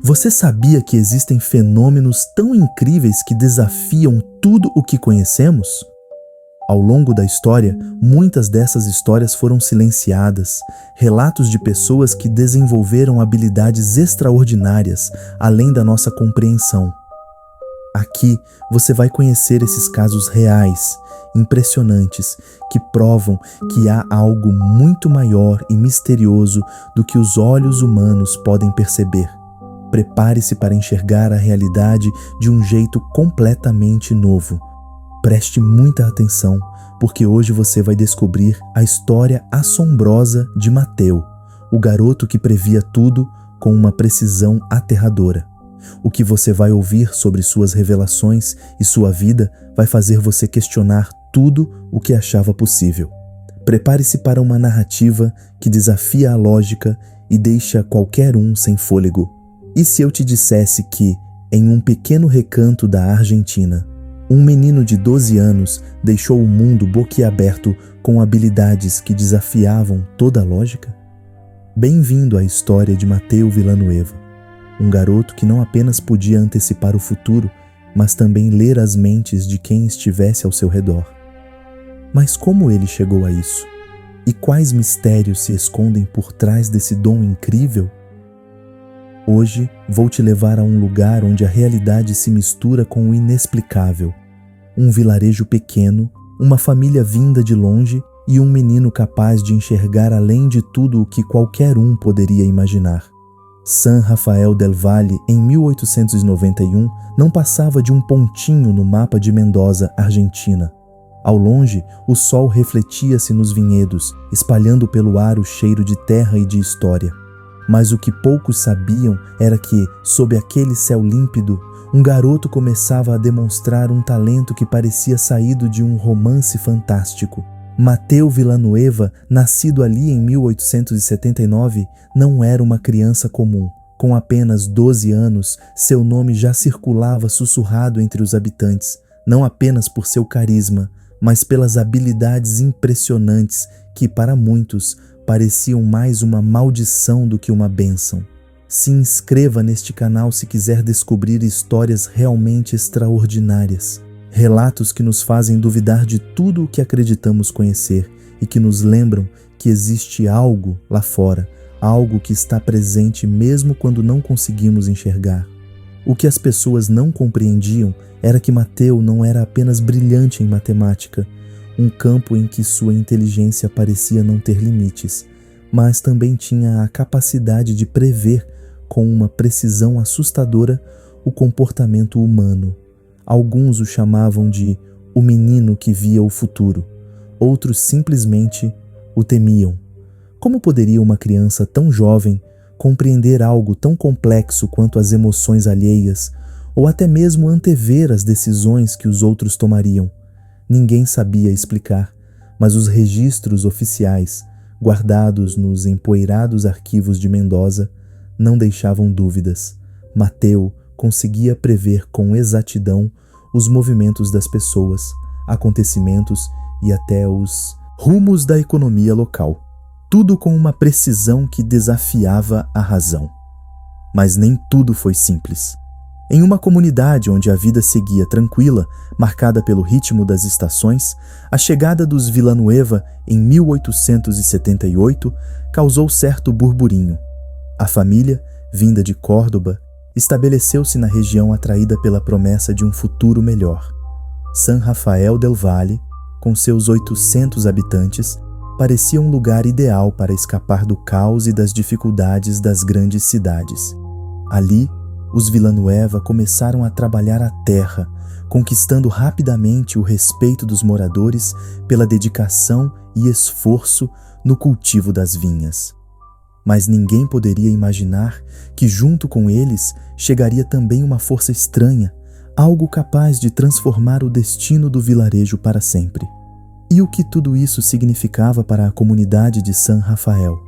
Você sabia que existem fenômenos tão incríveis que desafiam tudo o que conhecemos? Ao longo da história, muitas dessas histórias foram silenciadas, relatos de pessoas que desenvolveram habilidades extraordinárias além da nossa compreensão. Aqui você vai conhecer esses casos reais, impressionantes, que provam que há algo muito maior e misterioso do que os olhos humanos podem perceber. Prepare-se para enxergar a realidade de um jeito completamente novo. Preste muita atenção, porque hoje você vai descobrir a história assombrosa de Mateu, o garoto que previa tudo com uma precisão aterradora. O que você vai ouvir sobre suas revelações e sua vida vai fazer você questionar tudo o que achava possível. Prepare-se para uma narrativa que desafia a lógica e deixa qualquer um sem fôlego. E se eu te dissesse que, em um pequeno recanto da Argentina, um menino de 12 anos deixou o mundo boquiaberto com habilidades que desafiavam toda a lógica? Bem-vindo à história de Mateu Villanueva, um garoto que não apenas podia antecipar o futuro, mas também ler as mentes de quem estivesse ao seu redor. Mas como ele chegou a isso? E quais mistérios se escondem por trás desse dom incrível? Hoje vou te levar a um lugar onde a realidade se mistura com o inexplicável. Um vilarejo pequeno, uma família vinda de longe e um menino capaz de enxergar além de tudo o que qualquer um poderia imaginar. San Rafael del Valle, em 1891, não passava de um pontinho no mapa de Mendoza, Argentina. Ao longe, o sol refletia-se nos vinhedos, espalhando pelo ar o cheiro de terra e de história. Mas o que poucos sabiam era que, sob aquele céu límpido, um garoto começava a demonstrar um talento que parecia saído de um romance fantástico. Mateu Villanueva, nascido ali em 1879, não era uma criança comum. Com apenas 12 anos, seu nome já circulava sussurrado entre os habitantes, não apenas por seu carisma, mas pelas habilidades impressionantes que, para muitos, pareciam mais uma maldição do que uma bênção. Se inscreva neste canal se quiser descobrir histórias realmente extraordinárias. Relatos que nos fazem duvidar de tudo o que acreditamos conhecer e que nos lembram que existe algo lá fora, algo que está presente mesmo quando não conseguimos enxergar. O que as pessoas não compreendiam era que Mateu não era apenas brilhante em matemática, um campo em que sua inteligência parecia não ter limites, mas também tinha a capacidade de prever com uma precisão assustadora o comportamento humano. Alguns o chamavam de o menino que via o futuro, outros simplesmente o temiam. Como poderia uma criança tão jovem compreender algo tão complexo quanto as emoções alheias, ou até mesmo antever as decisões que os outros tomariam? Ninguém sabia explicar, mas os registros oficiais, guardados nos empoeirados arquivos de Mendoza, não deixavam dúvidas. Mateu conseguia prever com exatidão os movimentos das pessoas, acontecimentos e até os rumos da economia local. Tudo com uma precisão que desafiava a razão. Mas nem tudo foi simples. Em uma comunidade onde a vida seguia tranquila, marcada pelo ritmo das estações, a chegada dos Villanueva em 1878 causou certo burburinho. A família, vinda de Córdoba, estabeleceu-se na região atraída pela promessa de um futuro melhor. San Rafael del Valle, com seus 800 habitantes, parecia um lugar ideal para escapar do caos e das dificuldades das grandes cidades. Ali, os Villanueva começaram a trabalhar a terra, conquistando rapidamente o respeito dos moradores pela dedicação e esforço no cultivo das vinhas. Mas ninguém poderia imaginar que junto com eles chegaria também uma força estranha, algo capaz de transformar o destino do vilarejo para sempre. E o que tudo isso significava para a comunidade de San Rafael?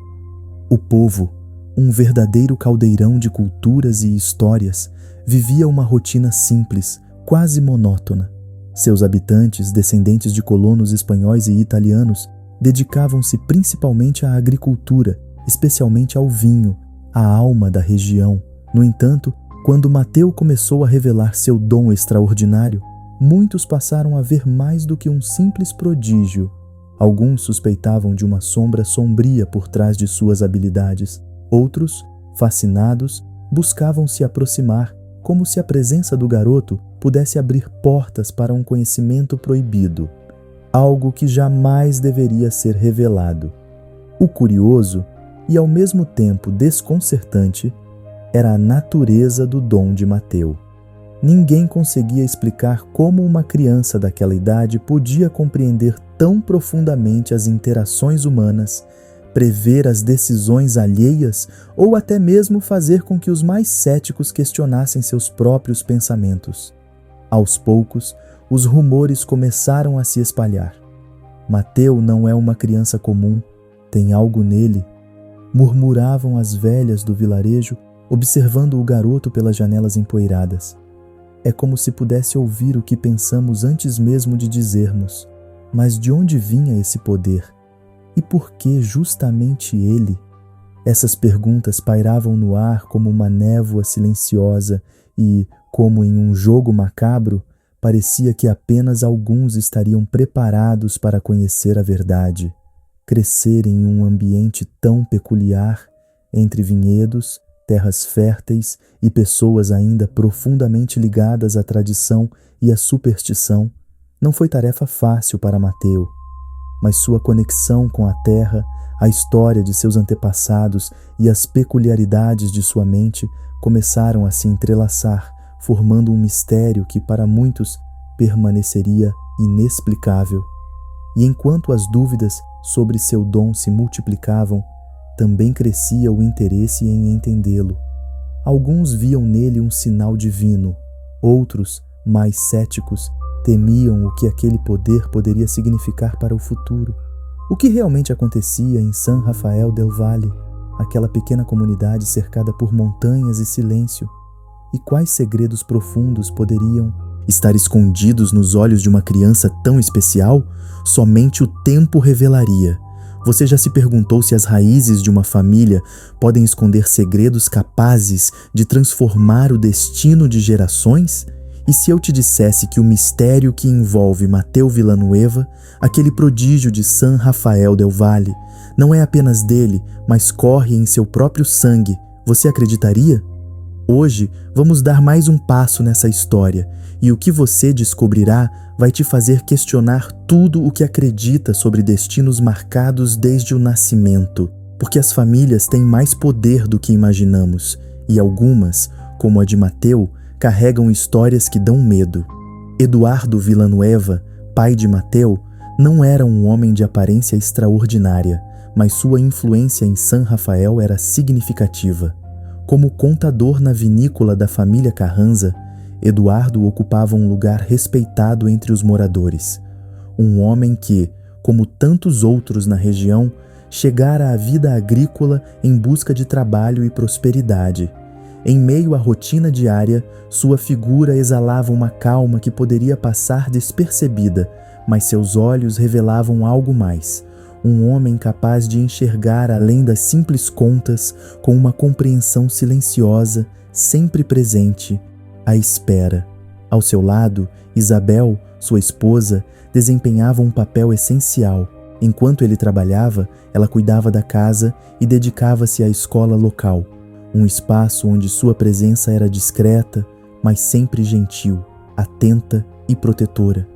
O povo, um verdadeiro caldeirão de culturas e histórias, vivia uma rotina simples, quase monótona. Seus habitantes, descendentes de colonos espanhóis e italianos, dedicavam-se principalmente à agricultura, especialmente ao vinho, a alma da região, No entanto, quando Mateu começou a revelar seu dom extraordinário, muitos passaram a ver mais do que um simples prodígio. Alguns suspeitavam de uma sombra sombria por trás de suas habilidades. Outros, fascinados, buscavam se aproximar, como se a presença do garoto pudesse abrir portas para um conhecimento proibido, algo que jamais deveria ser revelado. O curioso, e ao mesmo tempo desconcertante, era a natureza do dom de Mateu. Ninguém conseguia explicar como uma criança daquela idade podia compreender tão profundamente as interações humanas, prever as decisões alheias ou até mesmo fazer com que os mais céticos questionassem seus próprios pensamentos. Aos poucos, os rumores começaram a se espalhar. Mateu não é uma criança comum, tem algo nele, murmuravam as velhas do vilarejo, observando o garoto pelas janelas empoeiradas. É como se pudesse ouvir o que pensamos antes mesmo de dizermos. Mas de onde vinha esse poder? E por que justamente ele? Essas perguntas pairavam no ar como uma névoa silenciosa e, como em um jogo macabro, parecia que apenas alguns estariam preparados para conhecer a verdade. Crescer em um ambiente tão peculiar, entre vinhedos, terras férteis e pessoas ainda profundamente ligadas à tradição e à superstição, não foi tarefa fácil para Mateu, mas sua conexão com a terra, a história de seus antepassados e as peculiaridades de sua mente começaram a se entrelaçar, formando um mistério que para muitos permaneceria inexplicável. E enquanto as dúvidas sobre seu dom se multiplicavam, também crescia o interesse em entendê-lo. Alguns viam nele um sinal divino, outros, mais céticos, temiam o que aquele poder poderia significar para o futuro. O que realmente acontecia em San Rafael del Valle, aquela pequena comunidade cercada por montanhas e silêncio? E quais segredos profundos poderiam estar escondidos nos olhos de uma criança tão especial? Somente o tempo revelaria. Você já se perguntou se as raízes de uma família podem esconder segredos capazes de transformar o destino de gerações? E se eu te dissesse que o mistério que envolve Mateu Villanueva, aquele prodígio de San Rafael del Valle, não é apenas dele, mas corre em seu próprio sangue, você acreditaria? Hoje, vamos dar mais um passo nessa história, e o que você descobrirá vai te fazer questionar tudo o que acredita sobre destinos marcados desde o nascimento, porque as famílias têm mais poder do que imaginamos, e algumas, como a de Mateu, carregam histórias que dão medo. Eduardo Villanueva, pai de Mateu, não era um homem de aparência extraordinária, mas sua influência em San Rafael era significativa. Como contador na vinícola da família Carranza, Eduardo ocupava um lugar respeitado entre os moradores. Um homem que, como tantos outros na região, chegara à vida agrícola em busca de trabalho e prosperidade. Em meio à rotina diária, sua figura exalava uma calma que poderia passar despercebida, mas seus olhos revelavam algo mais. Um homem capaz de enxergar além das simples contas, com uma compreensão silenciosa, sempre presente, à espera. Ao seu lado, Isabel, sua esposa, desempenhava um papel essencial. Enquanto ele trabalhava, ela cuidava da casa e dedicava-se à escola local, um espaço onde sua presença era discreta, mas sempre gentil, atenta e protetora.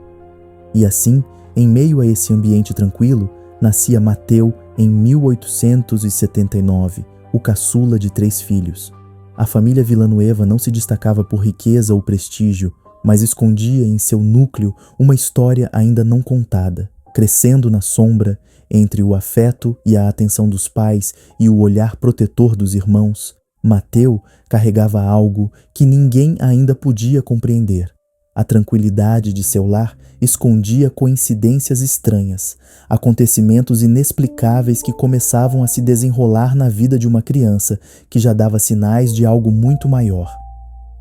E assim, em meio a esse ambiente tranquilo, nascia Mateu em 1879, o caçula de 3 filhos. A família Villanueva não se destacava por riqueza ou prestígio, mas escondia em seu núcleo uma história ainda não contada. Crescendo na sombra, entre o afeto e a atenção dos pais e o olhar protetor dos irmãos, Mateu carregava algo que ninguém ainda podia compreender. A tranquilidade de seu lar escondia coincidências estranhas, acontecimentos inexplicáveis que começavam a se desenrolar na vida de uma criança que já dava sinais de algo muito maior.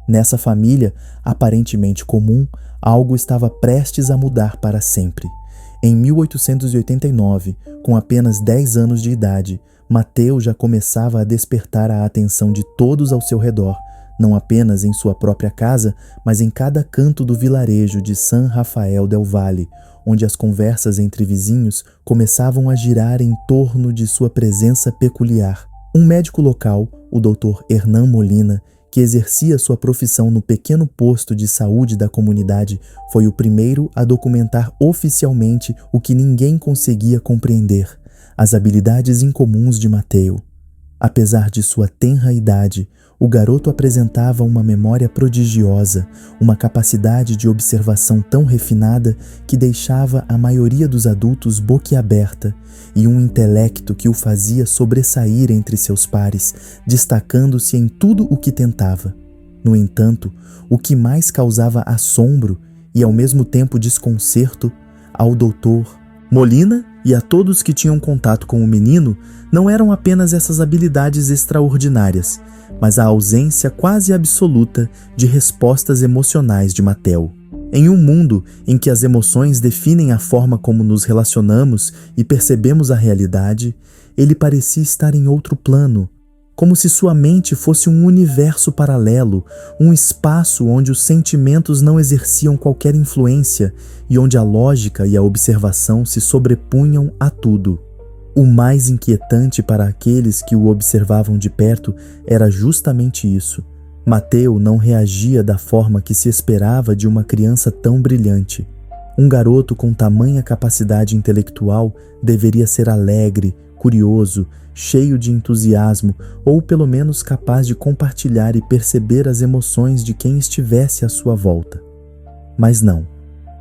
Nessa família, aparentemente comum, algo estava prestes a mudar para sempre. Em 1889, com apenas 10 anos de idade, Mateu já começava a despertar a atenção de todos ao seu redor, não apenas em sua própria casa, mas em cada canto do vilarejo de San Rafael del Valle, onde as conversas entre vizinhos começavam a girar em torno de sua presença peculiar. Um médico local, o Dr. Hernán Molina, que exercia sua profissão no pequeno posto de saúde da comunidade, foi o primeiro a documentar oficialmente o que ninguém conseguia compreender: as habilidades incomuns de Mateu. Apesar de sua tenra idade, o garoto apresentava uma memória prodigiosa, uma capacidade de observação tão refinada que deixava a maioria dos adultos boquiaberta, e um intelecto que o fazia sobressair entre seus pares, destacando-se em tudo o que tentava. No entanto, o que mais causava assombro e ao mesmo tempo desconcerto ao doutor Molina e a todos que tinham contato com o menino não eram apenas essas habilidades extraordinárias, mas a ausência quase absoluta de respostas emocionais de Mateu. Em um mundo em que as emoções definem a forma como nos relacionamos e percebemos a realidade, ele parecia estar em outro plano, como se sua mente fosse um universo paralelo, um espaço onde os sentimentos não exerciam qualquer influência e onde a lógica e a observação se sobrepunham a tudo. O mais inquietante para aqueles que o observavam de perto era justamente isso. Mateu não reagia da forma que se esperava de uma criança tão brilhante. Um garoto com tamanha capacidade intelectual deveria ser alegre, curioso, cheio de entusiasmo ou pelo menos capaz de compartilhar e perceber as emoções de quem estivesse à sua volta. Mas não.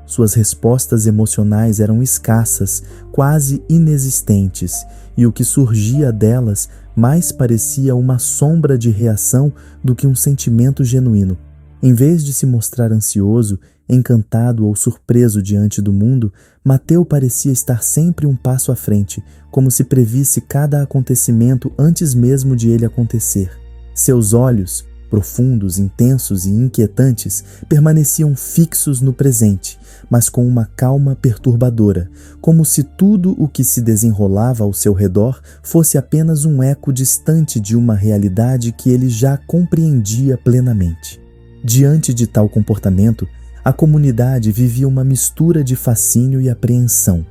Suas respostas emocionais eram escassas, quase inexistentes, e o que surgia delas mais parecia uma sombra de reação do que um sentimento genuíno. Em vez de se mostrar ansioso, encantado ou surpreso diante do mundo, Mateu parecia estar sempre um passo à frente, como se previsse cada acontecimento antes mesmo de ele acontecer. Seus olhos, profundos, intensos e inquietantes, permaneciam fixos no presente, mas com uma calma perturbadora, como se tudo o que se desenrolava ao seu redor fosse apenas um eco distante de uma realidade que ele já compreendia plenamente. Diante de tal comportamento, a comunidade vivia uma mistura de fascínio e apreensão.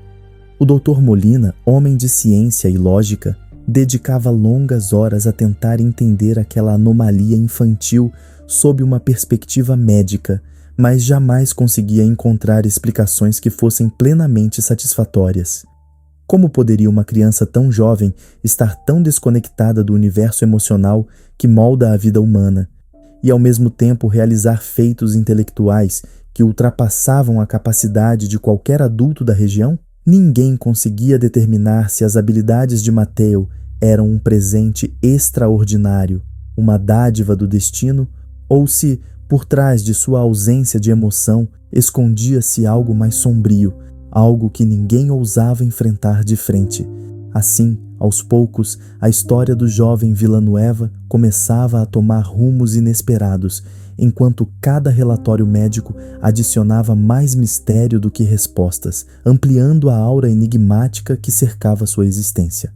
O Dr. Molina, homem de ciência e lógica, dedicava longas horas a tentar entender aquela anomalia infantil sob uma perspectiva médica, mas jamais conseguia encontrar explicações que fossem plenamente satisfatórias. Como poderia uma criança tão jovem estar tão desconectada do universo emocional que molda a vida humana, e ao mesmo tempo realizar feitos intelectuais que ultrapassavam a capacidade de qualquer adulto da região? Ninguém conseguia determinar se as habilidades de Mateu eram um presente extraordinário, uma dádiva do destino, ou se, por trás de sua ausência de emoção, escondia-se algo mais sombrio, algo que ninguém ousava enfrentar de frente. Assim, aos poucos, a história do jovem Villanueva começava a tomar rumos inesperados, enquanto cada relatório médico adicionava mais mistério do que respostas, ampliando a aura enigmática que cercava sua existência.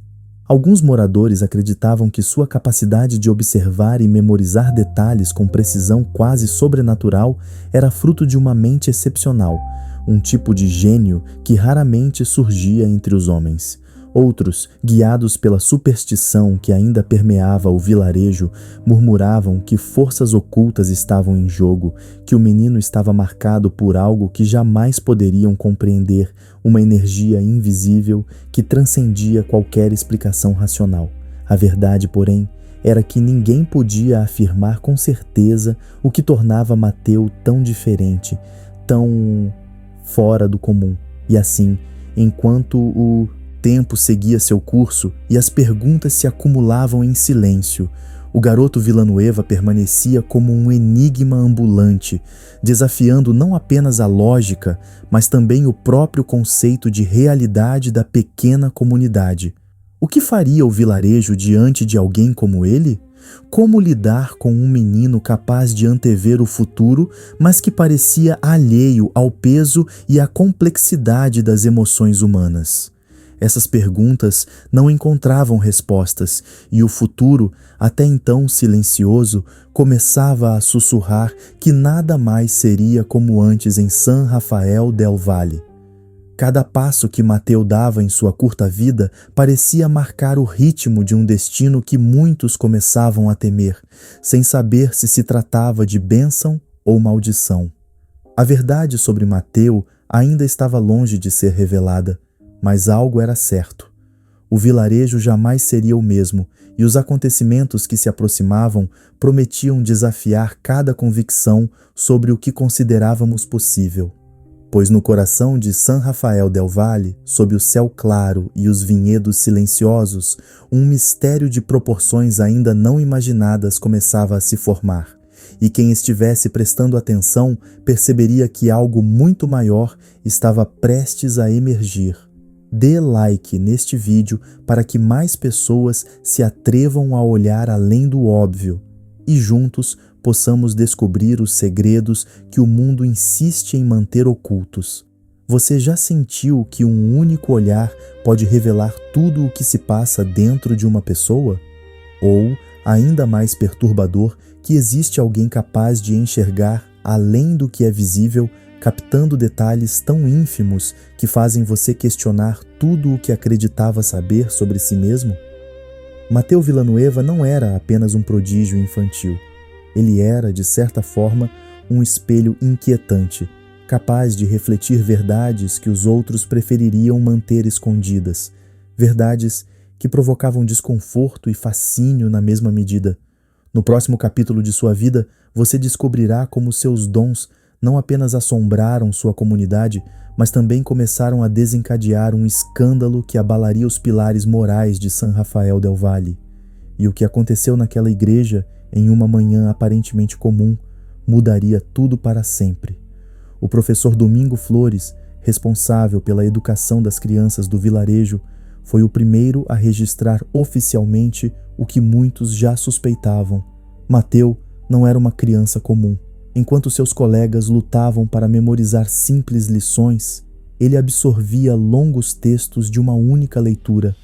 Alguns moradores acreditavam que sua capacidade de observar e memorizar detalhes com precisão quase sobrenatural era fruto de uma mente excepcional, um tipo de gênio que raramente surgia entre os homens. Outros, guiados pela superstição que ainda permeava o vilarejo, murmuravam que forças ocultas estavam em jogo, que o menino estava marcado por algo que jamais poderiam compreender, uma energia invisível que transcendia qualquer explicação racional. A verdade, porém, era que ninguém podia afirmar com certeza o que tornava Mateu tão diferente, tão fora do comum. E assim, enquanto o tempo seguia seu curso e as perguntas se acumulavam em silêncio, o garoto Villanueva permanecia como um enigma ambulante, desafiando não apenas a lógica, mas também o próprio conceito de realidade da pequena comunidade. O que faria o vilarejo diante de alguém como ele? Como lidar com um menino capaz de antever o futuro, mas que parecia alheio ao peso e à complexidade das emoções humanas? Essas perguntas não encontravam respostas e o futuro, até então silencioso, começava a sussurrar que nada mais seria como antes em San Rafael del Valle. Cada passo que Mateu dava em sua curta vida parecia marcar o ritmo de um destino que muitos começavam a temer, sem saber se tratava de bênção ou maldição. A verdade sobre Mateu ainda estava longe de ser revelada, mas algo era certo. O vilarejo jamais seria o mesmo, e os acontecimentos que se aproximavam prometiam desafiar cada convicção sobre o que considerávamos possível. Pois no coração de San Rafael del Valle, sob o céu claro e os vinhedos silenciosos, um mistério de proporções ainda não imaginadas começava a se formar, e quem estivesse prestando atenção perceberia que algo muito maior estava prestes a emergir. Dê like neste vídeo para que mais pessoas se atrevam a olhar além do óbvio e juntos possamos descobrir os segredos que o mundo insiste em manter ocultos. Você já sentiu que um único olhar pode revelar tudo o que se passa dentro de uma pessoa? Ou, ainda mais perturbador, que existe alguém capaz de enxergar além do que é visível, captando detalhes tão ínfimos que fazem você questionar tudo o que acreditava saber sobre si mesmo? Mateu Villanueva não era apenas um prodígio infantil. Ele era, de certa forma, um espelho inquietante, capaz de refletir verdades que os outros prefeririam manter escondidas, verdades que provocavam desconforto e fascínio na mesma medida. No próximo capítulo de sua vida, você descobrirá como seus dons não apenas assombraram sua comunidade, mas também começaram a desencadear um escândalo que abalaria os pilares morais de San Rafael del Valle. E o que aconteceu naquela igreja, em uma manhã aparentemente comum, mudaria tudo para sempre. O professor Domingo Flores, responsável pela educação das crianças do vilarejo, foi o primeiro a registrar oficialmente o que muitos já suspeitavam. Mateu não era uma criança comum. Enquanto seus colegas lutavam para memorizar simples lições, ele absorvia longos textos de uma única leitura,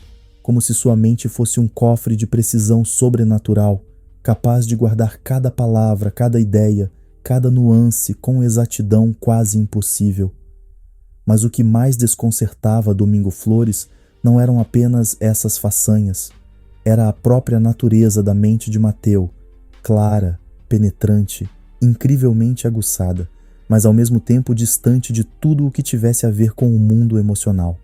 como se sua mente fosse um cofre de precisão sobrenatural, capaz de guardar cada palavra, cada ideia, cada nuance com exatidão quase impossível. Mas o que mais desconcertava Domingo Flores não eram apenas essas façanhas, era a própria natureza da mente de Mateu, clara, penetrante, incrivelmente aguçada, mas ao mesmo tempo distante de tudo o que tivesse a ver com o mundo emocional.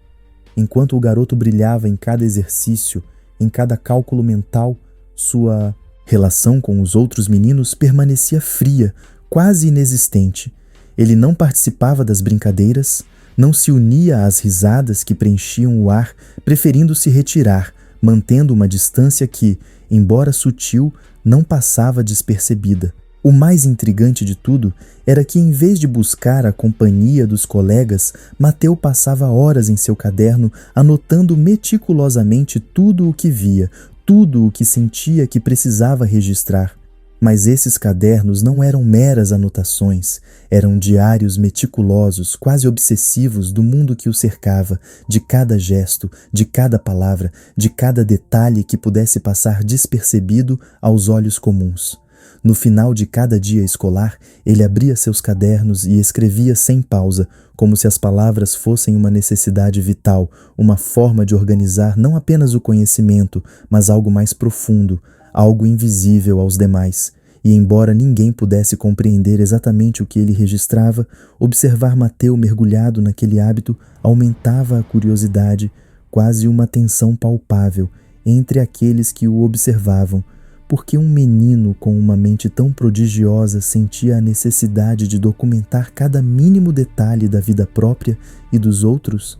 Enquanto o garoto brilhava em cada exercício, em cada cálculo mental, sua relação com os outros meninos permanecia fria, quase inexistente. Ele não participava das brincadeiras, não se unia às risadas que preenchiam o ar, preferindo se retirar, mantendo uma distância que, embora sutil, não passava despercebida. O mais intrigante de tudo era que, em vez de buscar a companhia dos colegas, Mateu passava horas em seu caderno anotando meticulosamente tudo o que via, tudo o que sentia que precisava registrar. Mas esses cadernos não eram meras anotações, eram diários meticulosos, quase obsessivos do mundo que o cercava, de cada gesto, de cada palavra, de cada detalhe que pudesse passar despercebido aos olhos comuns. No final de cada dia escolar, ele abria seus cadernos e escrevia sem pausa, como se as palavras fossem uma necessidade vital, uma forma de organizar não apenas o conhecimento, mas algo mais profundo, algo invisível aos demais. E embora ninguém pudesse compreender exatamente o que ele registrava, observar Mateu mergulhado naquele hábito aumentava a curiosidade, quase uma tensão palpável entre aqueles que o observavam. Porque um menino com uma mente tão prodigiosa sentia a necessidade de documentar cada mínimo detalhe da vida própria e dos outros?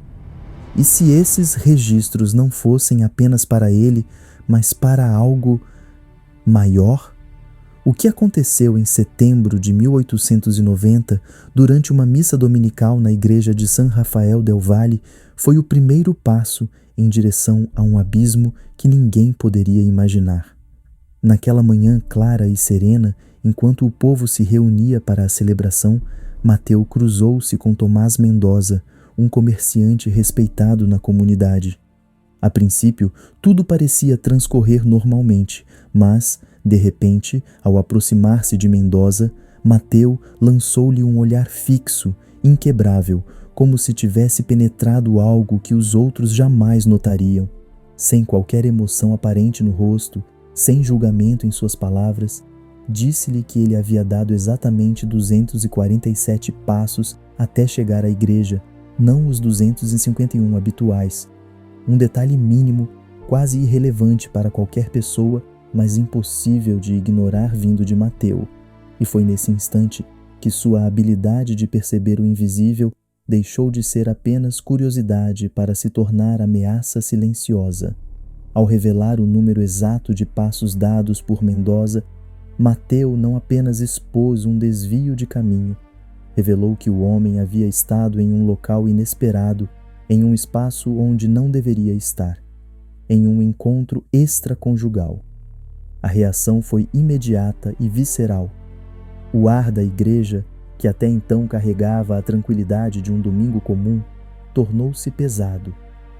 E se esses registros não fossem apenas para ele, mas para algo maior? O que aconteceu em setembro de 1890, durante uma missa dominical na igreja de San Rafael del Valle, foi o primeiro passo em direção a um abismo que ninguém poderia imaginar. Naquela manhã clara e serena, enquanto o povo se reunia para a celebração, Mateu cruzou-se com Tomás Mendoza, um comerciante respeitado na comunidade. A princípio, tudo parecia transcorrer normalmente, mas, de repente, ao aproximar-se de Mendoza, Mateu lançou-lhe um olhar fixo, inquebrável, como se tivesse penetrado algo que os outros jamais notariam. Sem qualquer emoção aparente no rosto, sem julgamento em suas palavras, disse-lhe que ele havia dado exatamente 247 passos até chegar à igreja, não os 251 habituais. Um detalhe mínimo, quase irrelevante para qualquer pessoa, mas impossível de ignorar vindo de Mateu. E foi nesse instante que sua habilidade de perceber o invisível deixou de ser apenas curiosidade para se tornar ameaça silenciosa. Ao revelar o número exato de passos dados por Mendoza, Mateu não apenas expôs um desvio de caminho, revelou que o homem havia estado em um local inesperado, em um espaço onde não deveria estar, em um encontro extraconjugal. A reação foi imediata e visceral. O ar da igreja, que até então carregava a tranquilidade de um domingo comum, tornou-se pesado,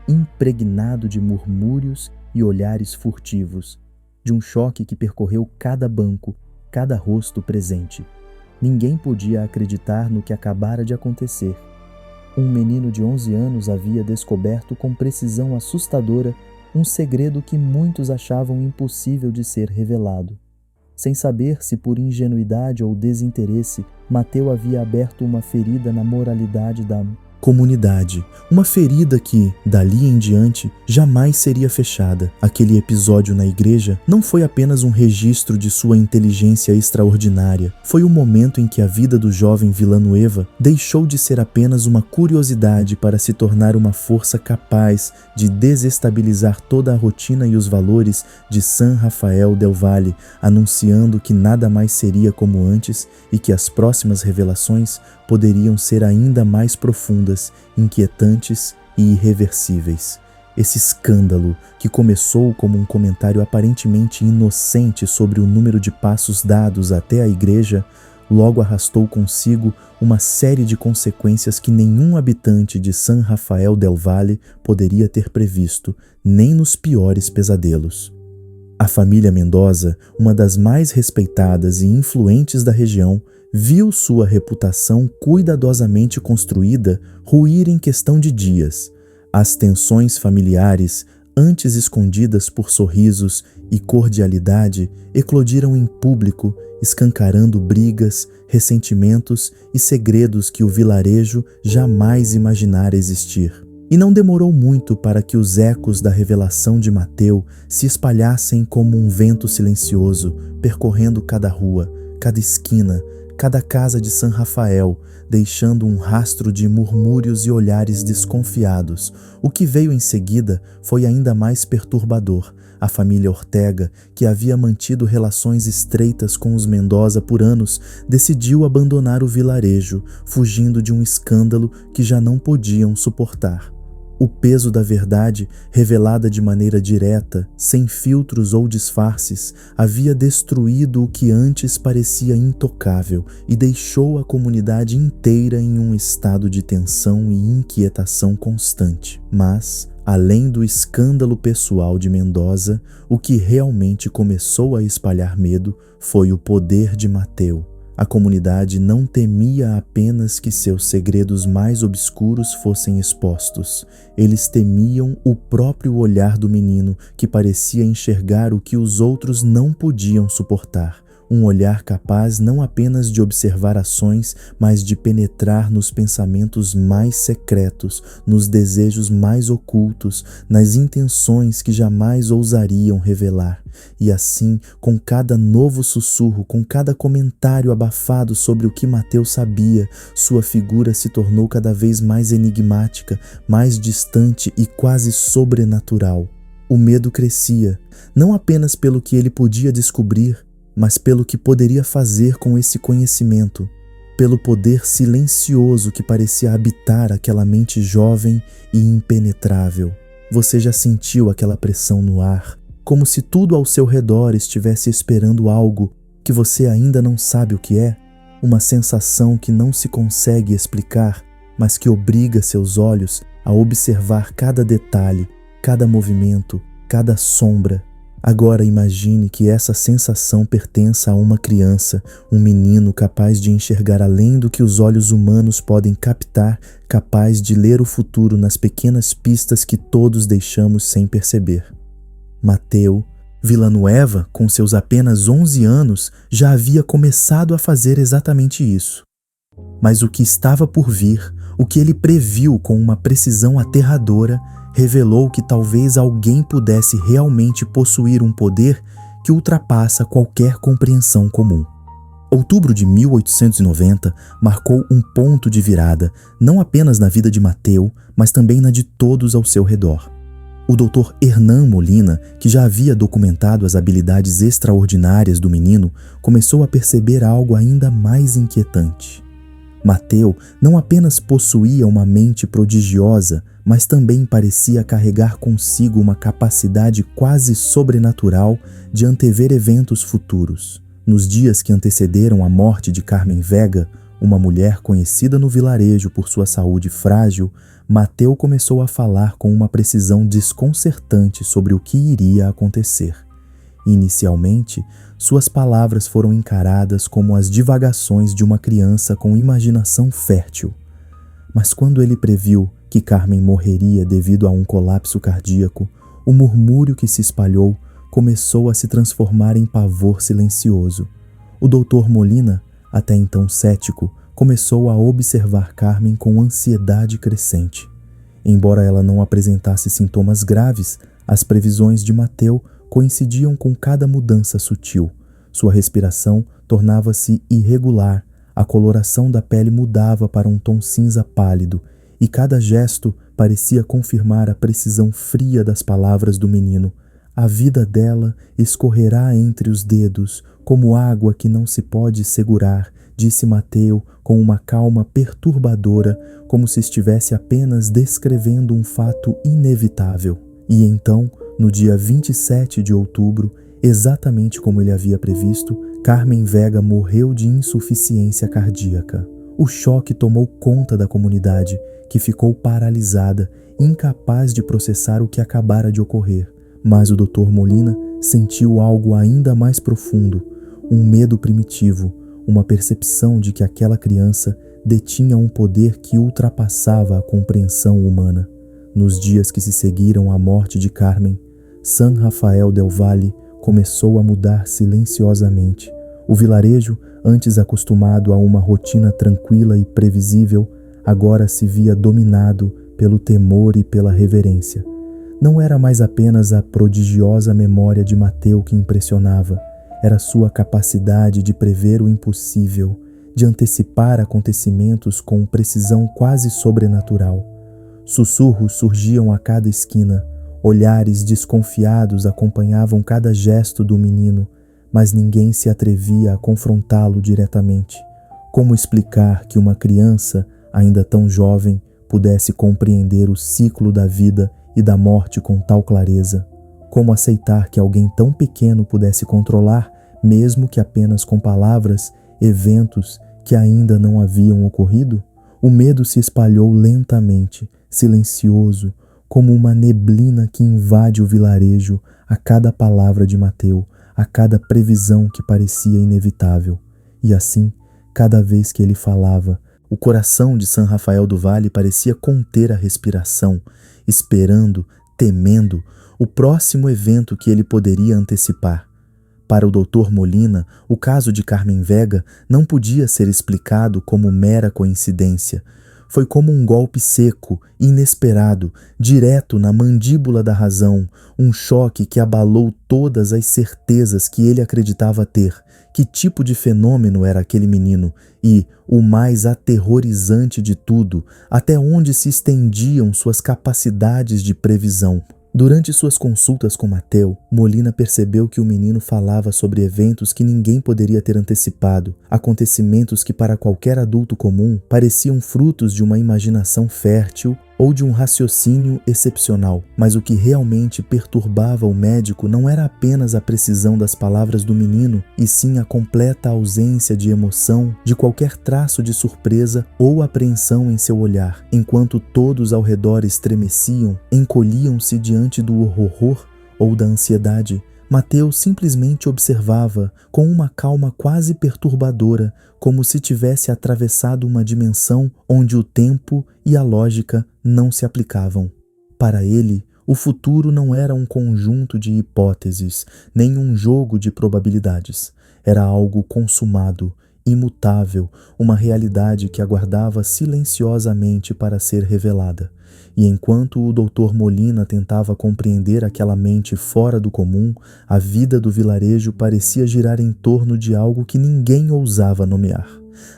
impregnado de murmúrios e olhares furtivos, de um choque que percorreu cada banco, cada rosto presente. Ninguém podia acreditar no que acabara de acontecer. Um menino de 11 anos havia descoberto com precisão assustadora um segredo que muitos achavam impossível de ser revelado. Sem saber se por ingenuidade ou desinteresse, Mateu havia aberto uma ferida na moralidade da comunidade, uma ferida que, dali em diante, jamais seria fechada. Aquele episódio na igreja não foi apenas um registro de sua inteligência extraordinária, foi o momento em que a vida do jovem Villanueva deixou de ser apenas uma curiosidade para se tornar uma força capaz de desestabilizar toda a rotina e os valores de San Rafael del Valle, anunciando que nada mais seria como antes e que as próximas revelações poderiam ser ainda mais profundas, inquietantes e irreversíveis. Esse escândalo, que começou como um comentário aparentemente inocente sobre o número de passos dados até a igreja, logo arrastou consigo uma série de consequências que nenhum habitante de San Rafael del Valle poderia ter previsto, nem nos piores pesadelos. A família Mendoza, uma das mais respeitadas e influentes da região, viu sua reputação cuidadosamente construída ruir em questão de dias. As tensões familiares, antes escondidas por sorrisos e cordialidade, eclodiram em público, escancarando brigas, ressentimentos e segredos que o vilarejo jamais imaginara existir. E não demorou muito para que os ecos da revelação de Mateu se espalhassem como um vento silencioso, percorrendo cada rua, cada esquina, cada casa de San Rafael, deixando um rastro de murmúrios e olhares desconfiados. O que veio em seguida foi ainda mais perturbador. A família Ortega, que havia mantido relações estreitas com os Mendoza por anos, decidiu abandonar o vilarejo, fugindo de um escândalo que já não podiam suportar. O peso da verdade, revelada de maneira direta, sem filtros ou disfarces, havia destruído o que antes parecia intocável e deixou a comunidade inteira em um estado de tensão e inquietação constante. Mas, além do escândalo pessoal de Mendoza, o que realmente começou a espalhar medo foi o poder de Mateu. A comunidade não temia apenas que seus segredos mais obscuros fossem expostos. Eles temiam o próprio olhar do menino, que parecia enxergar o que os outros não podiam suportar. Um olhar capaz não apenas de observar ações, mas de penetrar nos pensamentos mais secretos, nos desejos mais ocultos, nas intenções que jamais ousariam revelar. E assim, com cada novo sussurro, com cada comentário abafado sobre o que Mateu sabia, sua figura se tornou cada vez mais enigmática, mais distante e quase sobrenatural. O medo crescia, não apenas pelo que ele podia descobrir, mas pelo que poderia fazer com esse conhecimento, pelo poder silencioso que parecia habitar aquela mente jovem e impenetrável. Você já sentiu aquela pressão no ar, como se tudo ao seu redor estivesse esperando algo que você ainda não sabe o que é? Uma sensação que não se consegue explicar, mas que obriga seus olhos a observar cada detalhe, cada movimento, cada sombra. Agora imagine que essa sensação pertença a uma criança, um menino capaz de enxergar além do que os olhos humanos podem captar, capaz de ler o futuro nas pequenas pistas que todos deixamos sem perceber. Mateu Villanueva, com seus apenas 11 anos, já havia começado a fazer exatamente isso. Mas o que estava por vir, o que ele previu com uma precisão aterradora, revelou que talvez alguém pudesse realmente possuir um poder que ultrapassa qualquer compreensão comum. Outubro de 1890 marcou um ponto de virada, não apenas na vida de Mateu, mas também na de todos ao seu redor. O Dr. Hernán Molina, que já havia documentado as habilidades extraordinárias do menino, começou a perceber algo ainda mais inquietante. Mateu não apenas possuía uma mente prodigiosa, mas também parecia carregar consigo uma capacidade quase sobrenatural de antever eventos futuros. Nos dias que antecederam a morte de Carmen Vega, uma mulher conhecida no vilarejo por sua saúde frágil, Mateu começou a falar com uma precisão desconcertante sobre o que iria acontecer. Inicialmente, suas palavras foram encaradas como as divagações de uma criança com imaginação fértil. Mas quando ele previu que Carmen morreria devido a um colapso cardíaco, o murmúrio que se espalhou começou a se transformar em pavor silencioso. O Dr. Molina, até então cético, começou a observar Carmen com ansiedade crescente. Embora ela não apresentasse sintomas graves, as previsões de Mateu coincidiam com cada mudança sutil. Sua respiração tornava-se irregular, a coloração da pele mudava para um tom cinza pálido, e cada gesto parecia confirmar a precisão fria das palavras do menino. A vida dela escorrerá entre os dedos, como água que não se pode segurar, disse Mateu com uma calma perturbadora, como se estivesse apenas descrevendo um fato inevitável. E então, no dia 27 de outubro, exatamente como ele havia previsto, Carmen Vega morreu de insuficiência cardíaca. O choque tomou conta da comunidade, que ficou paralisada, incapaz de processar o que acabara de ocorrer. Mas o Dr. Molina sentiu algo ainda mais profundo, um medo primitivo, uma percepção de que aquela criança detinha um poder que ultrapassava a compreensão humana. Nos dias que se seguiram à morte de Carmen, San Rafael del Valle começou a mudar silenciosamente. O vilarejo, antes acostumado a uma rotina tranquila e previsível, agora se via dominado pelo temor e pela reverência. Não era mais apenas a prodigiosa memória de Mateu que impressionava, era sua capacidade de prever o impossível, de antecipar acontecimentos com precisão quase sobrenatural. Sussurros surgiam a cada esquina, olhares desconfiados acompanhavam cada gesto do menino, mas ninguém se atrevia a confrontá-lo diretamente. Como explicar que uma criança, ainda tão jovem, pudesse compreender o ciclo da vida e da morte com tal clareza? Como aceitar que alguém tão pequeno pudesse controlar, mesmo que apenas com palavras, eventos que ainda não haviam ocorrido? O medo se espalhou lentamente, silencioso, como uma neblina que invade o vilarejo a cada palavra de Mateu, a cada previsão que parecia inevitável. E assim, cada vez que ele falava, o coração de San Rafael do Valle parecia conter a respiração, esperando, temendo, o próximo evento que ele poderia antecipar. Para o Dr. Molina, o caso de Carmen Vega não podia ser explicado como mera coincidência. Foi como um golpe seco, inesperado, direto na mandíbula da razão, um choque que abalou todas as certezas que ele acreditava ter. Que tipo de fenômeno era aquele menino? E, o mais aterrorizante de tudo, até onde se estendiam suas capacidades de previsão? Durante suas consultas com Mateu, Molina percebeu que o menino falava sobre eventos que ninguém poderia ter antecipado, acontecimentos que para qualquer adulto comum pareciam frutos de uma imaginação fértil ou de um raciocínio excepcional. Mas o que realmente perturbava o médico não era apenas a precisão das palavras do menino, e sim a completa ausência de emoção, de qualquer traço de surpresa ou apreensão em seu olhar. Enquanto todos ao redor estremeciam, encolhiam-se diante do horror ou da ansiedade, Mateus simplesmente observava com uma calma quase perturbadora, como se tivesse atravessado uma dimensão onde o tempo e a lógica não se aplicavam. Para ele, o futuro não era um conjunto de hipóteses, nem um jogo de probabilidades. Era algo consumado, imutável, uma realidade que aguardava silenciosamente para ser revelada. E enquanto o Dr. Molina tentava compreender aquela mente fora do comum, a vida do vilarejo parecia girar em torno de algo que ninguém ousava nomear.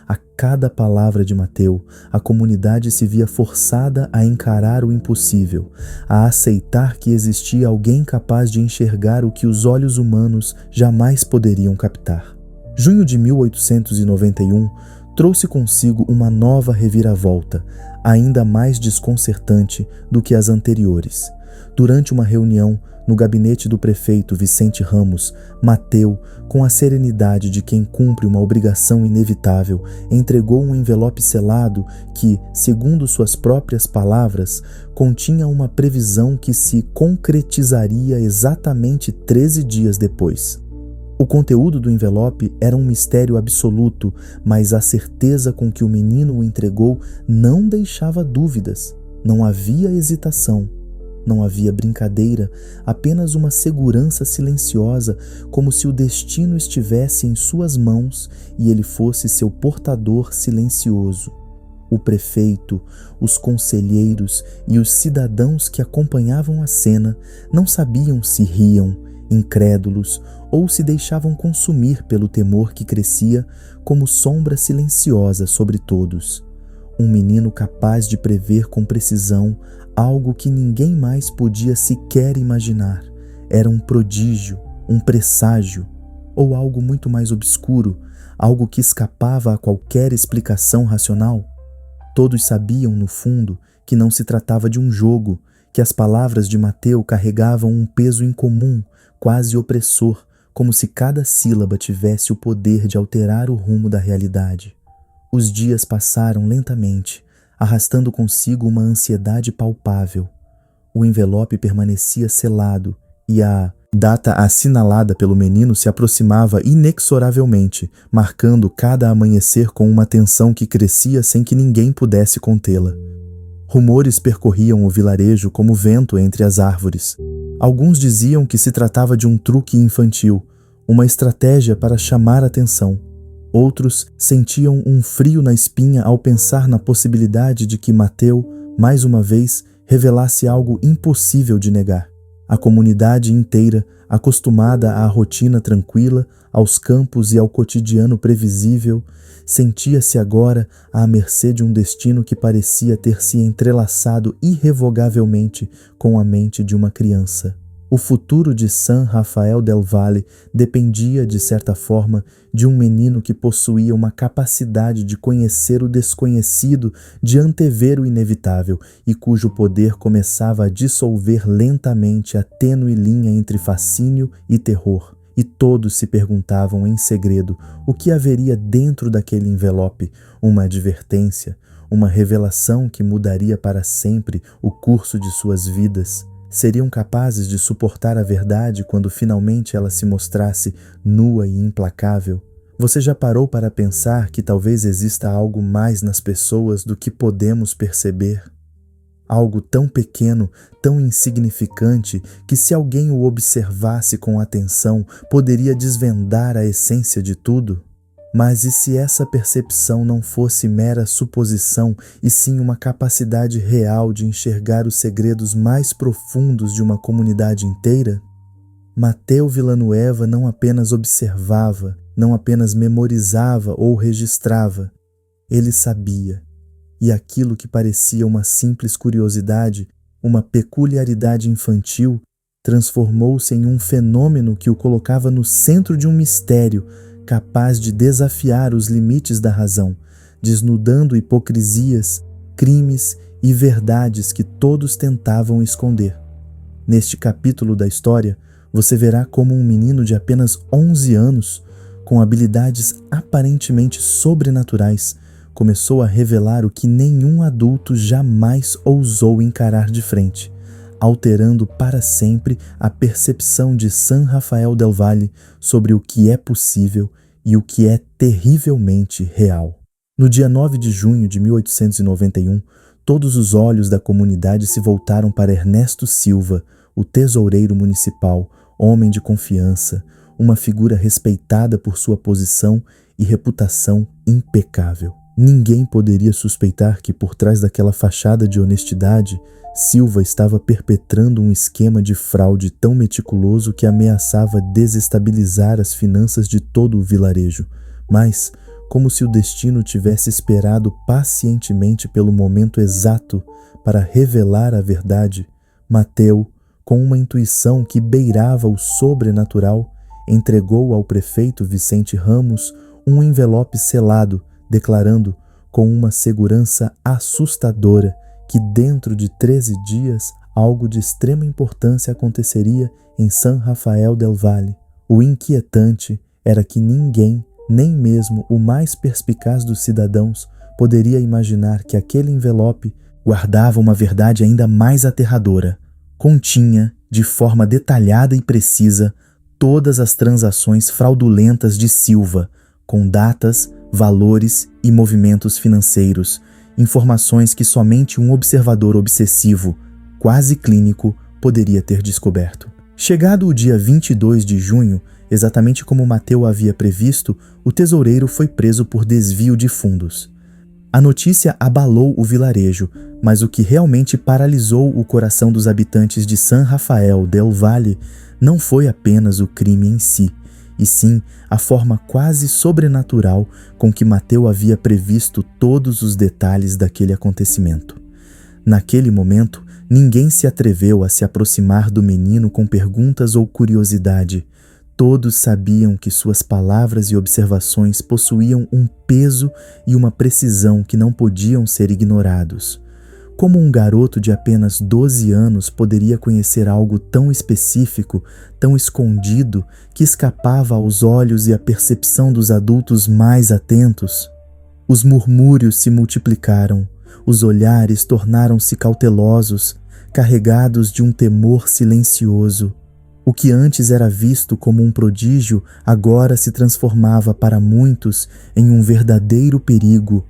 A cada palavra de Mateu, a comunidade se via forçada a encarar o impossível, a aceitar que existia alguém capaz de enxergar o que os olhos humanos jamais poderiam captar. Junho de 1891 trouxe consigo uma nova reviravolta, ainda mais desconcertante do que as anteriores. Durante uma reunião no gabinete do prefeito Vicente Ramos, Mateu, com a serenidade de quem cumpre uma obrigação inevitável, entregou um envelope selado que, segundo suas próprias palavras, continha uma previsão que se concretizaria exatamente 13 dias depois. O conteúdo do envelope era um mistério absoluto, mas a certeza com que o menino o entregou não deixava dúvidas. Não havia hesitação, não havia brincadeira, apenas uma segurança silenciosa, como se o destino estivesse em suas mãos e ele fosse seu portador silencioso. O prefeito, os conselheiros e os cidadãos que acompanhavam a cena não sabiam se riam, incrédulos, ou se deixavam consumir pelo temor que crescia como sombra silenciosa sobre todos. Um menino capaz de prever com precisão algo que ninguém mais podia sequer imaginar. Era um prodígio, um presságio, ou algo muito mais obscuro, algo que escapava a qualquer explicação racional. Todos sabiam, no fundo, que não se tratava de um jogo, que as palavras de Mateu carregavam um peso incomum, quase opressor, como se cada sílaba tivesse o poder de alterar o rumo da realidade. Os dias passaram lentamente, arrastando consigo uma ansiedade palpável. O envelope permanecia selado e a data assinalada pelo menino se aproximava inexoravelmente, marcando cada amanhecer com uma tensão que crescia sem que ninguém pudesse contê-la. Rumores percorriam o vilarejo como vento entre as árvores. Alguns diziam que se tratava de um truque infantil, uma estratégia para chamar atenção. Outros sentiam um frio na espinha ao pensar na possibilidade de que Mateu, mais uma vez, revelasse algo impossível de negar. A comunidade inteira, acostumada à rotina tranquila, aos campos e ao cotidiano previsível, sentia-se agora à mercê de um destino que parecia ter se entrelaçado irrevogavelmente com a mente de uma criança. O futuro de San Rafael del Valle dependia, de certa forma, de um menino que possuía uma capacidade de conhecer o desconhecido, de antever o inevitável e cujo poder começava a dissolver lentamente a tênue linha entre fascínio e terror. E todos se perguntavam em segredo o que haveria dentro daquele envelope, uma advertência, uma revelação que mudaria para sempre o curso de suas vidas. Seriam capazes de suportar a verdade quando finalmente ela se mostrasse nua e implacável? Você já parou para pensar que talvez exista algo mais nas pessoas do que podemos perceber? Algo tão pequeno, tão insignificante, que se alguém o observasse com atenção, poderia desvendar a essência de tudo? Mas e se essa percepção não fosse mera suposição, e sim uma capacidade real de enxergar os segredos mais profundos de uma comunidade inteira? Mateu Villanueva não apenas observava, não apenas memorizava ou registrava, ele sabia. E aquilo que parecia uma simples curiosidade, uma peculiaridade infantil, transformou-se em um fenômeno que o colocava no centro de um mistério, capaz de desafiar os limites da razão, desnudando hipocrisias, crimes e verdades que todos tentavam esconder. Neste capítulo da história, você verá como um menino de apenas 11 anos, com habilidades aparentemente sobrenaturais, começou a revelar o que nenhum adulto jamais ousou encarar de frente, alterando para sempre a percepção de San Rafael del Valle sobre o que é possível e o que é terrivelmente real. No dia 9 de junho de 1891, todos os olhos da comunidade se voltaram para Ernesto Silva, o tesoureiro municipal, homem de confiança, uma figura respeitada por sua posição e reputação impecável. Ninguém poderia suspeitar que por trás daquela fachada de honestidade, Silva estava perpetrando um esquema de fraude tão meticuloso que ameaçava desestabilizar as finanças de todo o vilarejo. Mas, como se o destino tivesse esperado pacientemente pelo momento exato para revelar a verdade, Mateu, com uma intuição que beirava o sobrenatural, entregou ao prefeito Vicente Ramos um envelope selado, declarando com uma segurança assustadora que dentro de 13 dias algo de extrema importância aconteceria em San Rafael del Valle. O inquietante era que ninguém, nem mesmo o mais perspicaz dos cidadãos, poderia imaginar que aquele envelope guardava uma verdade ainda mais aterradora. Continha, de forma detalhada e precisa, todas as transações fraudulentas de Silva, com datas, valores e movimentos financeiros, informações que somente um observador obsessivo, quase clínico, poderia ter descoberto. Chegado o dia 22 de junho, exatamente como Mateu havia previsto, o tesoureiro foi preso por desvio de fundos. A notícia abalou o vilarejo, mas o que realmente paralisou o coração dos habitantes de San Rafael del Valle não foi apenas o crime em si, e sim a forma quase sobrenatural com que Mateu havia previsto todos os detalhes daquele acontecimento. Naquele momento, ninguém se atreveu a se aproximar do menino com perguntas ou curiosidade. Todos sabiam que suas palavras e observações possuíam um peso e uma precisão que não podiam ser ignorados. Como um garoto de apenas 12 anos poderia conhecer algo tão específico, tão escondido, que escapava aos olhos e à percepção dos adultos mais atentos? Os murmúrios se multiplicaram, os olhares tornaram-se cautelosos, carregados de um temor silencioso. O que antes era visto como um prodígio agora se transformava para muitos em um verdadeiro perigo,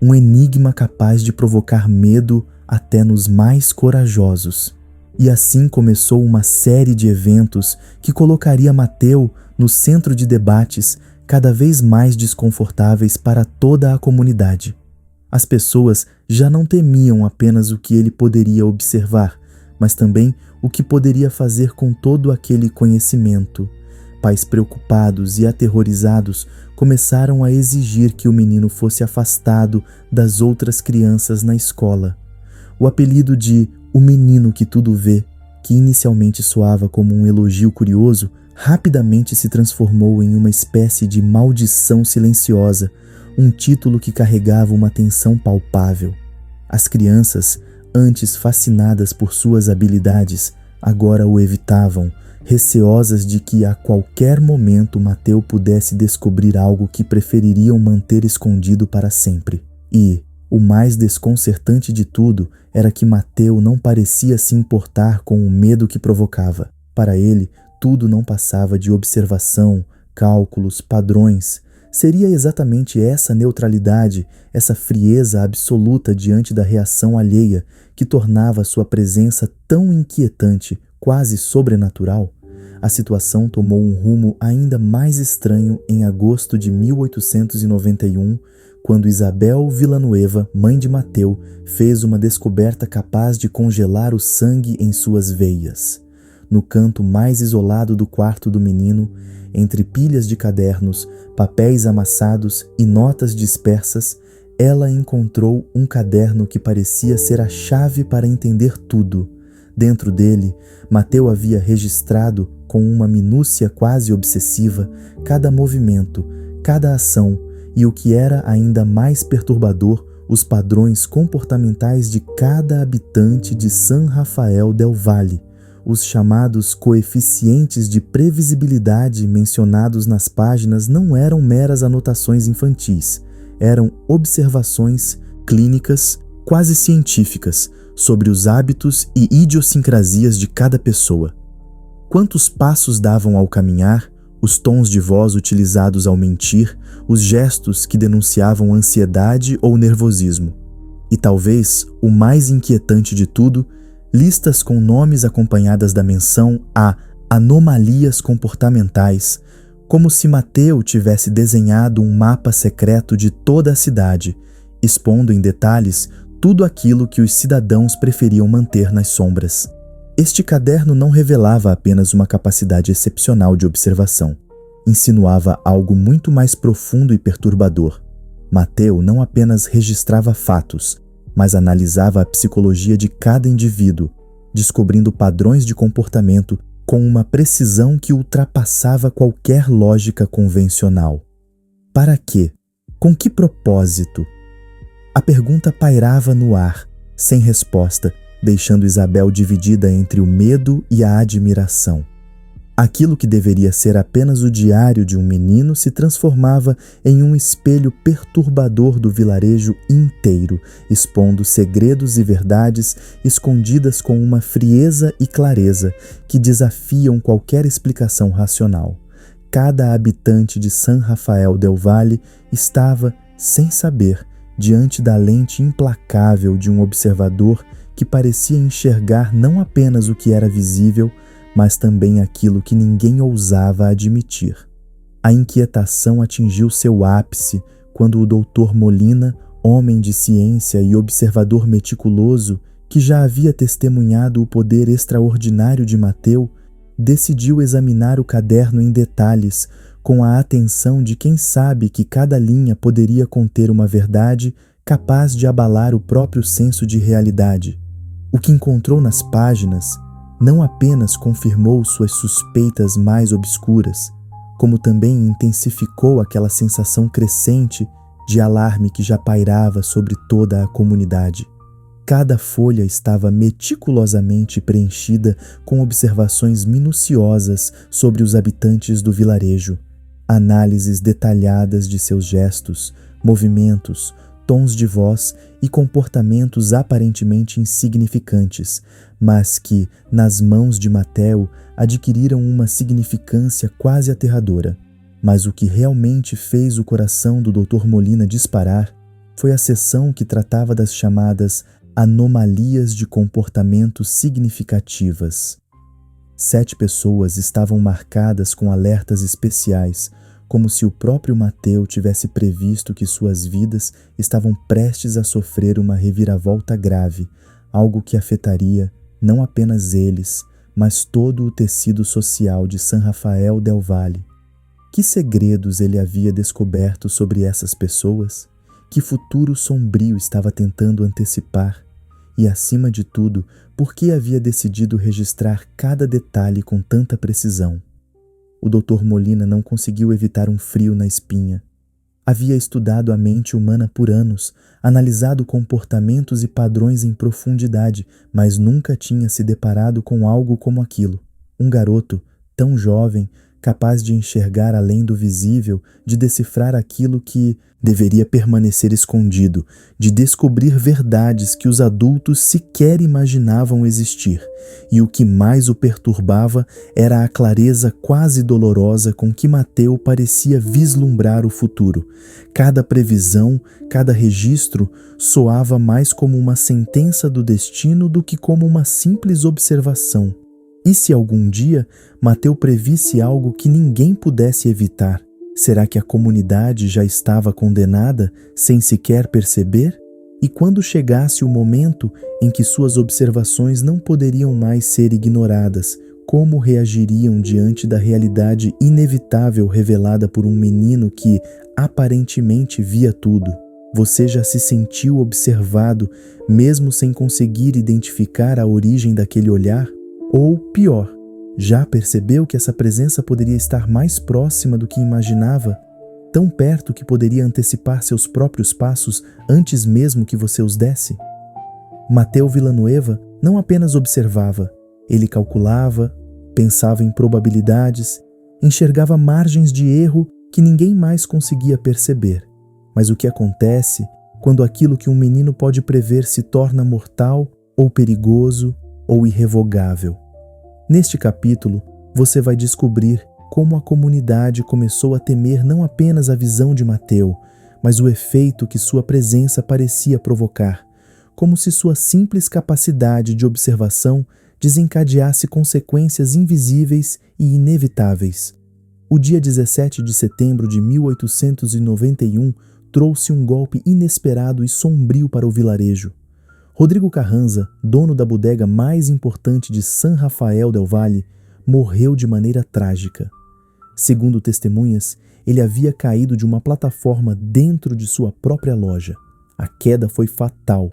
um enigma capaz de provocar medo até nos mais corajosos. E assim começou uma série de eventos que colocaria Mateu no centro de debates cada vez mais desconfortáveis para toda a comunidade. As pessoas já não temiam apenas o que ele poderia observar, mas também o que poderia fazer com todo aquele conhecimento. Pais preocupados e aterrorizados começaram a exigir que o menino fosse afastado das outras crianças na escola. O apelido de "o menino que tudo vê", que inicialmente soava como um elogio curioso, rapidamente se transformou em uma espécie de maldição silenciosa, um título que carregava uma tensão palpável. As crianças, antes fascinadas por suas habilidades, agora o evitavam, receosas de que a qualquer momento Mateu pudesse descobrir algo que prefeririam manter escondido para sempre. E o mais desconcertante de tudo era que Mateu não parecia se importar com o medo que provocava. Para ele, tudo não passava de observação, cálculos, padrões. Seria exatamente essa neutralidade, essa frieza absoluta diante da reação alheia que tornava sua presença tão inquietante, quase sobrenatural? A situação tomou um rumo ainda mais estranho em agosto de 1891, quando Isabel Villanueva, mãe de Mateu, fez uma descoberta capaz de congelar o sangue em suas veias. No canto mais isolado do quarto do menino, entre pilhas de cadernos, papéis amassados e notas dispersas, ela encontrou um caderno que parecia ser a chave para entender tudo. Dentro dele, Mateu havia registrado, com uma minúcia quase obsessiva, cada movimento, cada ação e, o que era ainda mais perturbador, os padrões comportamentais de cada habitante de San Rafael del Valle, os chamados coeficientes de previsibilidade mencionados nas páginas não eram meras anotações infantis, eram observações clínicas, quase científicas, sobre os hábitos e idiosincrasias de cada pessoa. Quantos passos davam ao caminhar, os tons de voz utilizados ao mentir, os gestos que denunciavam ansiedade ou nervosismo. E talvez o mais inquietante de tudo, listas com nomes acompanhadas da menção a anomalias comportamentais, como se Mateu tivesse desenhado um mapa secreto de toda a cidade, expondo em detalhes tudo aquilo que os cidadãos preferiam manter nas sombras. Este caderno não revelava apenas uma capacidade excepcional de observação. Insinuava algo muito mais profundo e perturbador. Mateu não apenas registrava fatos, mas analisava a psicologia de cada indivíduo, descobrindo padrões de comportamento com uma precisão que ultrapassava qualquer lógica convencional. Para quê? Com que propósito? A pergunta pairava no ar, sem resposta, deixando Isabel dividida entre o medo e a admiração. Aquilo que deveria ser apenas o diário de um menino se transformava em um espelho perturbador do vilarejo inteiro, expondo segredos e verdades escondidas com uma frieza e clareza que desafiam qualquer explicação racional. Cada habitante de San Rafael del Valle estava, sem saber, diante da lente implacável de um observador que parecia enxergar não apenas o que era visível, mas também aquilo que ninguém ousava admitir. A inquietação atingiu seu ápice quando o Dr. Molina, homem de ciência e observador meticuloso, que já havia testemunhado o poder extraordinário de Mateu, decidiu examinar o caderno em detalhes, com a atenção de quem sabe que cada linha poderia conter uma verdade capaz de abalar o próprio senso de realidade. O que encontrou nas páginas não apenas confirmou suas suspeitas mais obscuras, como também intensificou aquela sensação crescente de alarme que já pairava sobre toda a comunidade. Cada folha estava meticulosamente preenchida com observações minuciosas sobre os habitantes do vilarejo, análises detalhadas de seus gestos, movimentos, tons de voz e comportamentos aparentemente insignificantes, mas que, nas mãos de Mateu, adquiriram uma significância quase aterradora. Mas o que realmente fez o coração do Dr. Molina disparar foi a seção que tratava das chamadas anomalias de comportamento significativas. 7 pessoas estavam marcadas com alertas especiais, como se o próprio Mateu tivesse previsto que suas vidas estavam prestes a sofrer uma reviravolta grave, algo que afetaria não apenas eles, mas todo o tecido social de San Rafael del Valle. Que segredos ele havia descoberto sobre essas pessoas? Que futuro sombrio estava tentando antecipar? E, acima de tudo, por que havia decidido registrar cada detalhe com tanta precisão? O Dr. Molina não conseguiu evitar um frio na espinha. Havia estudado a mente humana por anos, analisado comportamentos e padrões em profundidade, mas nunca tinha se deparado com algo como aquilo. Um garoto, tão jovem, capaz de enxergar além do visível, de decifrar aquilo que deveria permanecer escondido, de descobrir verdades que os adultos sequer imaginavam existir. E o que mais o perturbava era a clareza quase dolorosa com que Mateu parecia vislumbrar o futuro. Cada previsão, cada registro soava mais como uma sentença do destino do que como uma simples observação. E se algum dia Mateu previsse algo que ninguém pudesse evitar, será que a comunidade já estava condenada sem sequer perceber? E quando chegasse o momento em que suas observações não poderiam mais ser ignoradas, como reagiriam diante da realidade inevitável revelada por um menino que aparentemente via tudo? Você já se sentiu observado, mesmo sem conseguir identificar a origem daquele olhar? Ou, pior, já percebeu que essa presença poderia estar mais próxima do que imaginava? tão perto que poderia antecipar seus próprios passos antes mesmo que você os desse? Mateu Villanueva não apenas observava, ele calculava, pensava em probabilidades, enxergava margens de erro que ninguém mais conseguia perceber. Mas o que acontece quando aquilo que um menino pode prever se torna mortal, ou perigoso, ou irrevogável? Neste capítulo, você vai descobrir como a comunidade começou a temer não apenas a visão de Mateu, mas o efeito que sua presença parecia provocar, como se sua simples capacidade de observação desencadeasse consequências invisíveis e inevitáveis. O dia 17 de setembro de 1891 trouxe um golpe inesperado e sombrio para o vilarejo. Rodrigo Carranza, dono da bodega mais importante de San Rafael del Valle, morreu de maneira trágica. Segundo testemunhas, ele havia caído de uma plataforma dentro de sua própria loja. A queda foi fatal.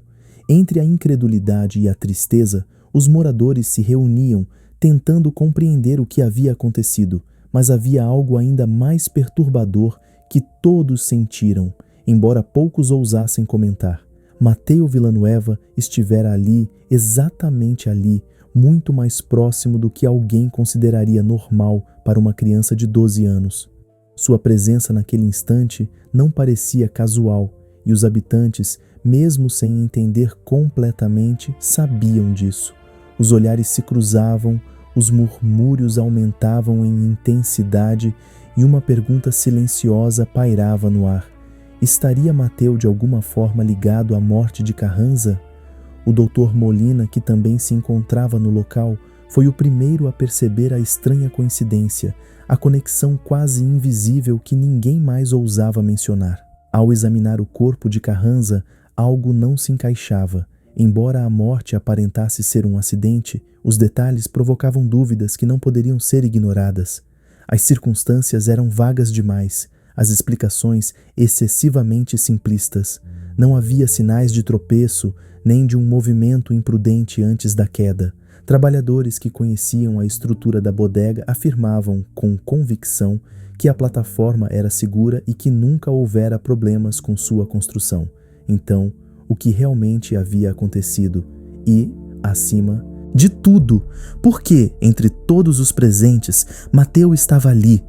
Entre a incredulidade e a tristeza, os moradores se reuniam, tentando compreender o que havia acontecido, mas havia algo ainda mais perturbador que todos sentiram, embora poucos ousassem comentar. Mateu Villanueva estivera ali, exatamente ali, muito mais próximo do que alguém consideraria normal para uma criança de 12 anos. Sua presença naquele instante não parecia casual, e os habitantes, mesmo sem entender completamente, sabiam disso. Os olhares se cruzavam, os murmúrios aumentavam em intensidade e uma pergunta silenciosa pairava no ar. Estaria Mateu de alguma forma ligado à morte de Carranza? O Dr. Molina, que também se encontrava no local, foi o primeiro a perceber a estranha coincidência, a conexão quase invisível que ninguém mais ousava mencionar. Ao examinar o corpo de Carranza, algo não se encaixava. Embora a morte aparentasse ser um acidente, os detalhes provocavam dúvidas que não poderiam ser ignoradas. As circunstâncias eram vagas demais, as explicações excessivamente simplistas. Não havia sinais de tropeço, nem de um movimento imprudente antes da queda. Trabalhadores que conheciam a estrutura da bodega afirmavam com convicção que a plataforma era segura e que nunca houvera problemas com sua construção. Então, o que realmente havia acontecido? E, acima de tudo, por que, entre todos os presentes, Mateu estava ali,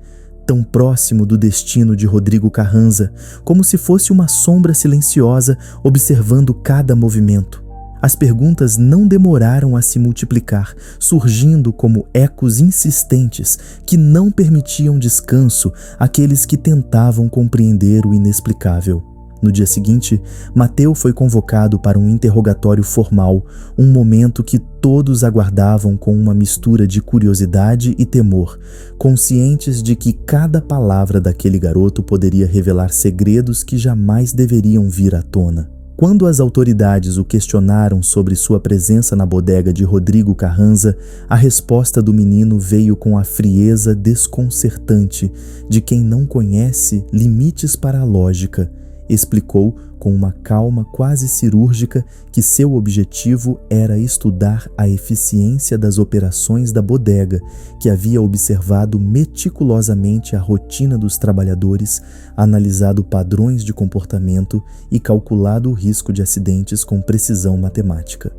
tão próximo do destino de Rodrigo Carranza, como se fosse uma sombra silenciosa observando cada movimento? As perguntas não demoraram a se multiplicar, surgindo como ecos insistentes que não permitiam descanso àqueles que tentavam compreender o inexplicável. No dia seguinte, Mateu foi convocado para um interrogatório formal, um momento que todos aguardavam com uma mistura de curiosidade e temor, conscientes de que cada palavra daquele garoto poderia revelar segredos que jamais deveriam vir à tona. Quando as autoridades o questionaram sobre sua presença na bodega de Rodrigo Carranza, a resposta do menino veio com a frieza desconcertante de quem não conhece limites para a lógica. Explicou com uma calma quase cirúrgica que seu objetivo era estudar a eficiência das operações da bodega, que havia observado meticulosamente a rotina dos trabalhadores, analisado padrões de comportamento e calculado o risco de acidentes com precisão matemática.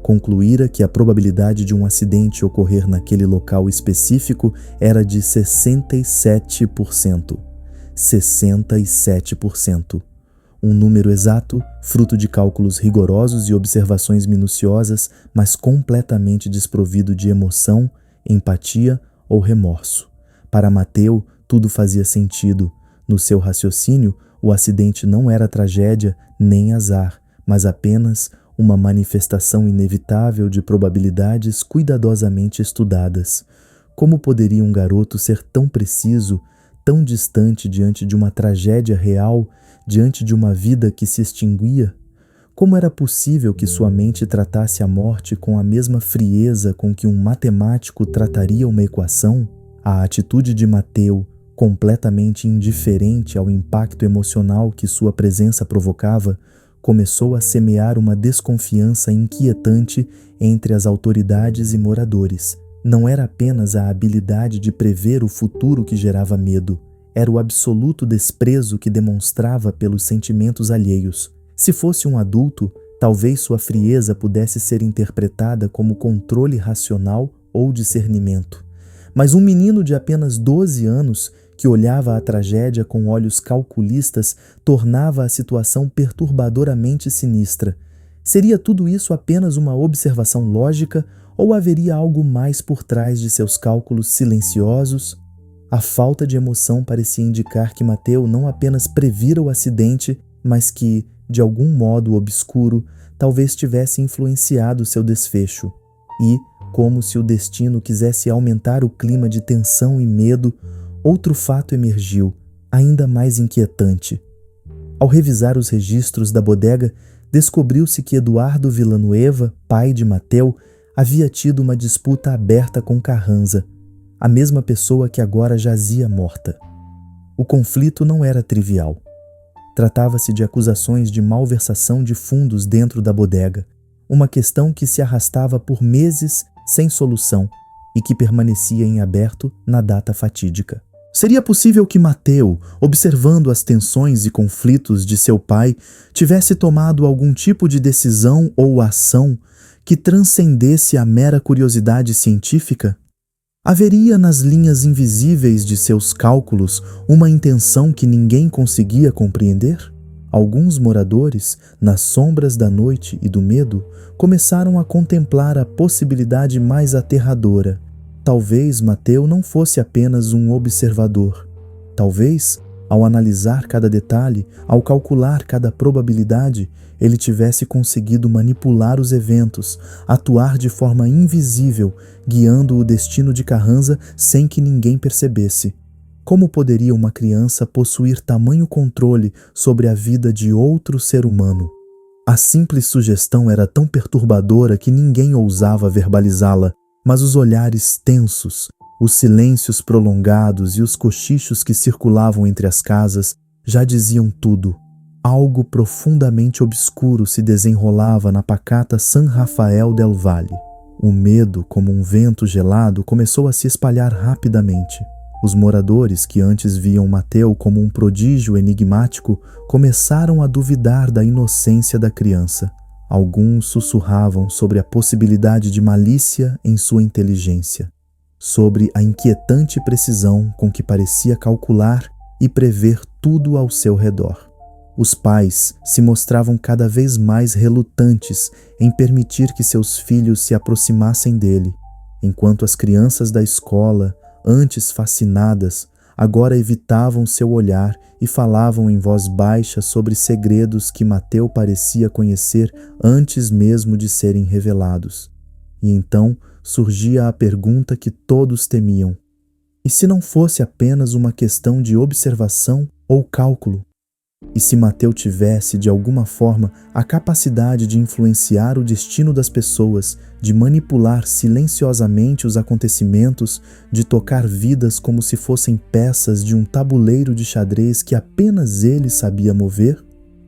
Concluíra que a probabilidade de um acidente ocorrer naquele local específico era de 67%. 67%. Um número exato, fruto de cálculos rigorosos e observações minuciosas, mas completamente desprovido de emoção, empatia ou remorso. Para Mateu, tudo fazia sentido. No seu raciocínio, o acidente não era tragédia nem azar, mas apenas uma manifestação inevitável de probabilidades cuidadosamente estudadas. Como poderia um garoto ser tão preciso, tão distante diante de uma tragédia real, diante de uma vida que se extinguia? Como era possível que sua mente tratasse a morte com a mesma frieza com que um matemático trataria uma equação? A atitude de Mateu, completamente indiferente ao impacto emocional que sua presença provocava, começou a semear uma desconfiança inquietante entre as autoridades e moradores. Não era apenas a habilidade de prever o futuro que gerava medo, era o absoluto desprezo que demonstrava pelos sentimentos alheios. Se fosse um adulto, talvez sua frieza pudesse ser interpretada como controle racional ou discernimento. Mas um menino de apenas 12 anos, que olhava a tragédia com olhos calculistas, tornava a situação perturbadoramente sinistra. Seria tudo isso apenas uma observação lógica ou haveria algo mais por trás de seus cálculos silenciosos? A falta de emoção parecia indicar que Mateu não apenas previra o acidente, mas que, de algum modo obscuro, talvez tivesse influenciado seu desfecho. E, como se o destino quisesse aumentar o clima de tensão e medo, outro fato emergiu, ainda mais inquietante. Ao revisar os registros da bodega, descobriu-se que Eduardo Villanueva, pai de Mateu, havia tido uma disputa aberta com Carranza, a mesma pessoa que agora jazia morta. O conflito não era trivial. Tratava-se de acusações de malversação de fundos dentro da bodega, uma questão que se arrastava por meses sem solução e que permanecia em aberto na data fatídica. Seria possível que Mateu, observando as tensões e conflitos de seu pai, tivesse tomado algum tipo de decisão ou ação que transcendesse a mera curiosidade científica? Haveria nas linhas invisíveis de seus cálculos uma intenção que ninguém conseguia compreender? Alguns moradores, nas sombras da noite e do medo, começaram a contemplar a possibilidade mais aterradora. Talvez Mateu não fosse apenas um observador. Talvez, ao analisar cada detalhe, ao calcular cada probabilidade, ele tivesse conseguido manipular os eventos, atuar de forma invisível, guiando o destino de Carranza sem que ninguém percebesse. Como poderia uma criança possuir tamanho controle sobre a vida de outro ser humano? A simples sugestão era tão perturbadora que ninguém ousava verbalizá-la, mas os olhares tensos, os silêncios prolongados e os cochichos que circulavam entre as casas já diziam tudo. Algo profundamente obscuro se desenrolava na pacata San Rafael del Valle. O medo, como um vento gelado, começou a se espalhar rapidamente. Os moradores, que antes viam Mateu como um prodígio enigmático, começaram a duvidar da inocência da criança. Alguns sussurravam sobre a possibilidade de malícia em sua inteligência, sobre a inquietante precisão com que parecia calcular e prever tudo ao seu redor. Os pais se mostravam cada vez mais relutantes em permitir que seus filhos se aproximassem dele, enquanto as crianças da escola, antes fascinadas, agora evitavam seu olhar e falavam em voz baixa sobre segredos que Mateu parecia conhecer antes mesmo de serem revelados. E então surgia a pergunta que todos temiam: e se não fosse apenas uma questão de observação ou cálculo? E se Mateu tivesse, de alguma forma, a capacidade de influenciar o destino das pessoas, de manipular silenciosamente os acontecimentos, de tocar vidas como se fossem peças de um tabuleiro de xadrez que apenas ele sabia mover?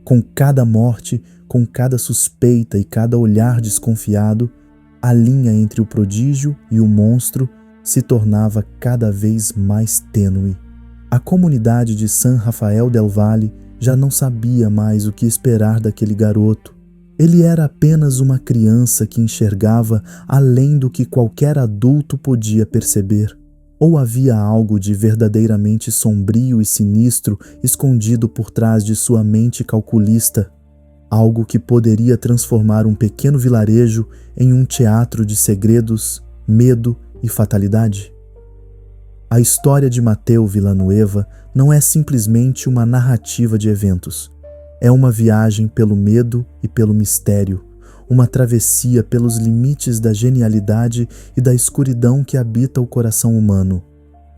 Com cada morte, com cada suspeita e cada olhar desconfiado, a linha entre o prodígio e o monstro se tornava cada vez mais tênue. A comunidade de San Rafael del Valle já não sabia mais o que esperar daquele garoto. Ele era apenas uma criança que enxergava além do que qualquer adulto podia perceber. Ou havia algo de verdadeiramente sombrio e sinistro escondido por trás de sua mente calculista? Algo que poderia transformar um pequeno vilarejo em um teatro de segredos, medo e fatalidade? A história de Mateu Villanueva não é simplesmente uma narrativa de eventos. É uma viagem pelo medo e pelo mistério, uma travessia pelos limites da genialidade e da escuridão que habita o coração humano.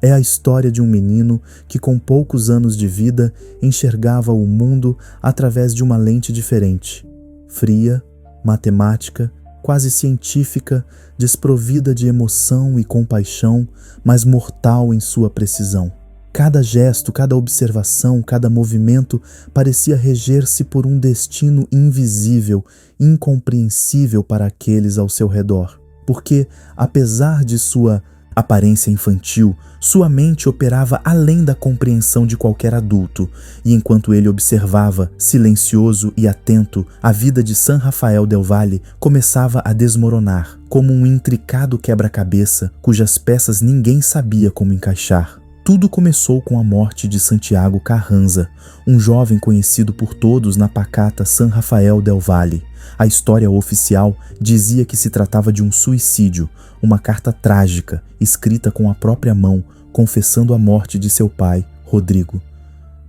É a história de um menino que, com poucos anos de vida, enxergava o mundo através de uma lente diferente, fria, matemática, quase científica, desprovida de emoção e compaixão, mas mortal em sua precisão. Cada gesto, cada observação, cada movimento parecia reger-se por um destino invisível, incompreensível para aqueles ao seu redor. Porque, apesar de sua Aparência infantil, sua mente operava além da compreensão de qualquer adulto, e enquanto ele observava, silencioso e atento, a vida de San Rafael del Valle começava a desmoronar, como um intricado quebra-cabeça cujas peças ninguém sabia como encaixar. Tudo começou com a morte de Santiago Carranza, um jovem conhecido por todos na pacata San Rafael del Valle. A história oficial dizia que se tratava de um suicídio, uma carta trágica, escrita com a própria mão, confessando a morte de seu pai, Rodrigo.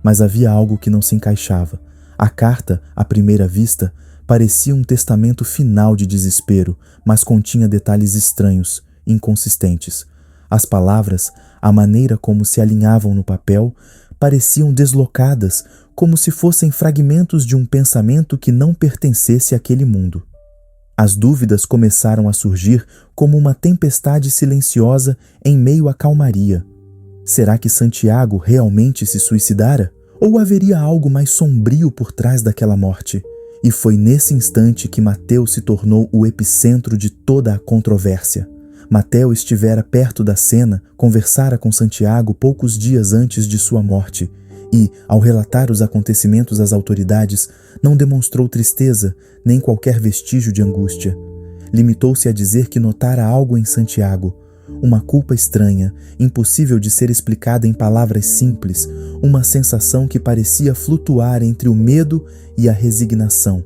Mas havia algo que não se encaixava. A carta, à primeira vista, parecia um testamento final de desespero, mas continha detalhes estranhos, inconsistentes. As palavras, a maneira como se alinhavam no papel, pareciam deslocadas, como se fossem fragmentos de um pensamento que não pertencesse àquele mundo. As dúvidas começaram a surgir como uma tempestade silenciosa em meio à calmaria. Será que Santiago realmente se suicidara? Ou haveria algo mais sombrio por trás daquela morte? E foi nesse instante que Mateu se tornou o epicentro de toda a controvérsia. Mateu estivera perto da cena, conversara com Santiago poucos dias antes de sua morte e, ao relatar os acontecimentos às autoridades, não demonstrou tristeza nem qualquer vestígio de angústia. Limitou-se a dizer que notara algo em Santiago, uma culpa estranha, impossível de ser explicada em palavras simples, uma sensação que parecia flutuar entre o medo e a resignação.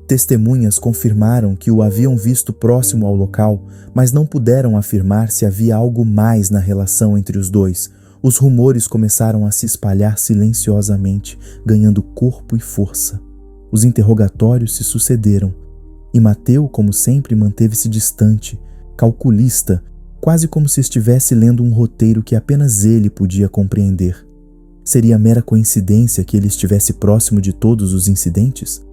Testemunhas confirmaram que o haviam visto próximo ao local, mas não puderam afirmar se havia algo mais na relação entre os dois. Os rumores começaram a se espalhar silenciosamente, ganhando corpo e força. Os interrogatórios se sucederam, e Mateu, como sempre, manteve-se distante, calculista, quase como se estivesse lendo um roteiro que apenas ele podia compreender. Seria mera coincidência que ele estivesse próximo de todos os incidentes?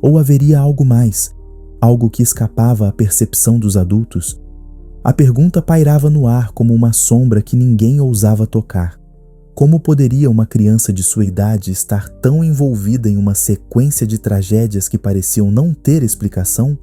Ou haveria algo mais, algo que escapava à percepção dos adultos? A pergunta pairava no ar como uma sombra que ninguém ousava tocar. Como poderia uma criança de sua idade estar tão envolvida em uma sequência de tragédias que pareciam não ter explicação?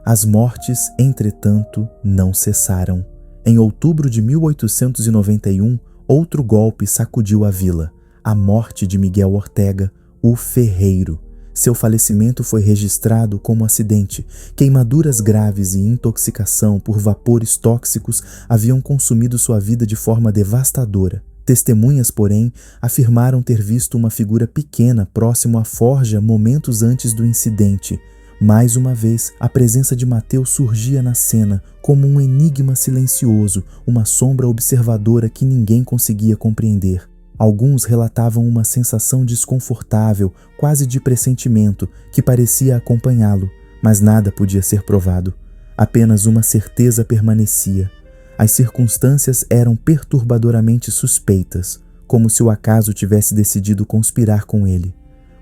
As mortes, entretanto, não cessaram. Em outubro de 1891, outro golpe sacudiu a vila, a morte de Miguel Ortega, o ferreiro. Seu falecimento foi registrado como acidente. Queimaduras graves e intoxicação por vapores tóxicos haviam consumido sua vida de forma devastadora. Testemunhas, porém, afirmaram ter visto uma figura pequena próximo à forja momentos antes do incidente. Mais uma vez, a presença de Mateu surgia na cena como um enigma silencioso, uma sombra observadora que ninguém conseguia compreender. Alguns relatavam uma sensação desconfortável, quase de pressentimento, que parecia acompanhá-lo, mas nada podia ser provado. Apenas uma certeza permanecia. As circunstâncias eram perturbadoramente suspeitas, como se o acaso tivesse decidido conspirar com ele.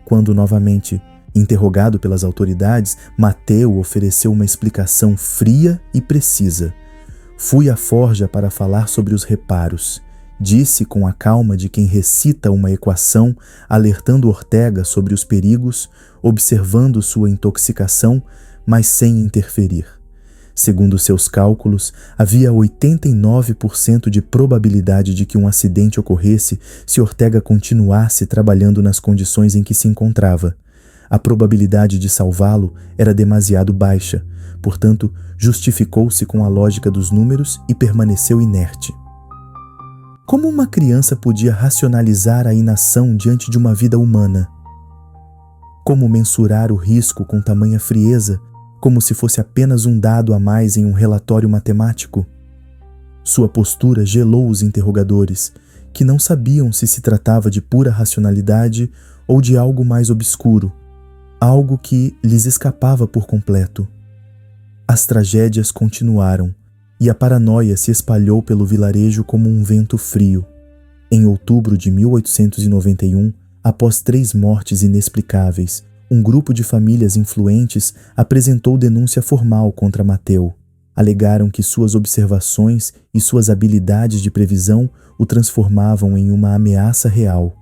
Quando novamente interrogado pelas autoridades, Mateu ofereceu uma explicação fria e precisa. Fui à forja para falar sobre os reparos. Disse com a calma de quem recita uma equação, alertando Ortega sobre os perigos, observando sua intoxicação, mas sem interferir. Segundo seus cálculos, havia 89% de probabilidade de que um acidente ocorresse se Ortega continuasse trabalhando nas condições em que se encontrava. A probabilidade de salvá-lo era demasiado baixa, portanto, justificou-se com a lógica dos números e permaneceu inerte. Como uma criança podia racionalizar a inação diante de uma vida humana? Como mensurar o risco com tamanha frieza, como se fosse apenas um dado a mais em um relatório matemático? Sua postura gelou os interrogadores, que não sabiam se tratava de pura racionalidade ou de algo mais obscuro, algo que lhes escapava por completo. As tragédias continuaram, e a paranoia se espalhou pelo vilarejo como um vento frio. Em outubro de 1891, após 3 mortes inexplicáveis, um grupo de famílias influentes apresentou denúncia formal contra Mateu. Alegaram que suas observações e suas habilidades de previsão o transformavam em uma ameaça real.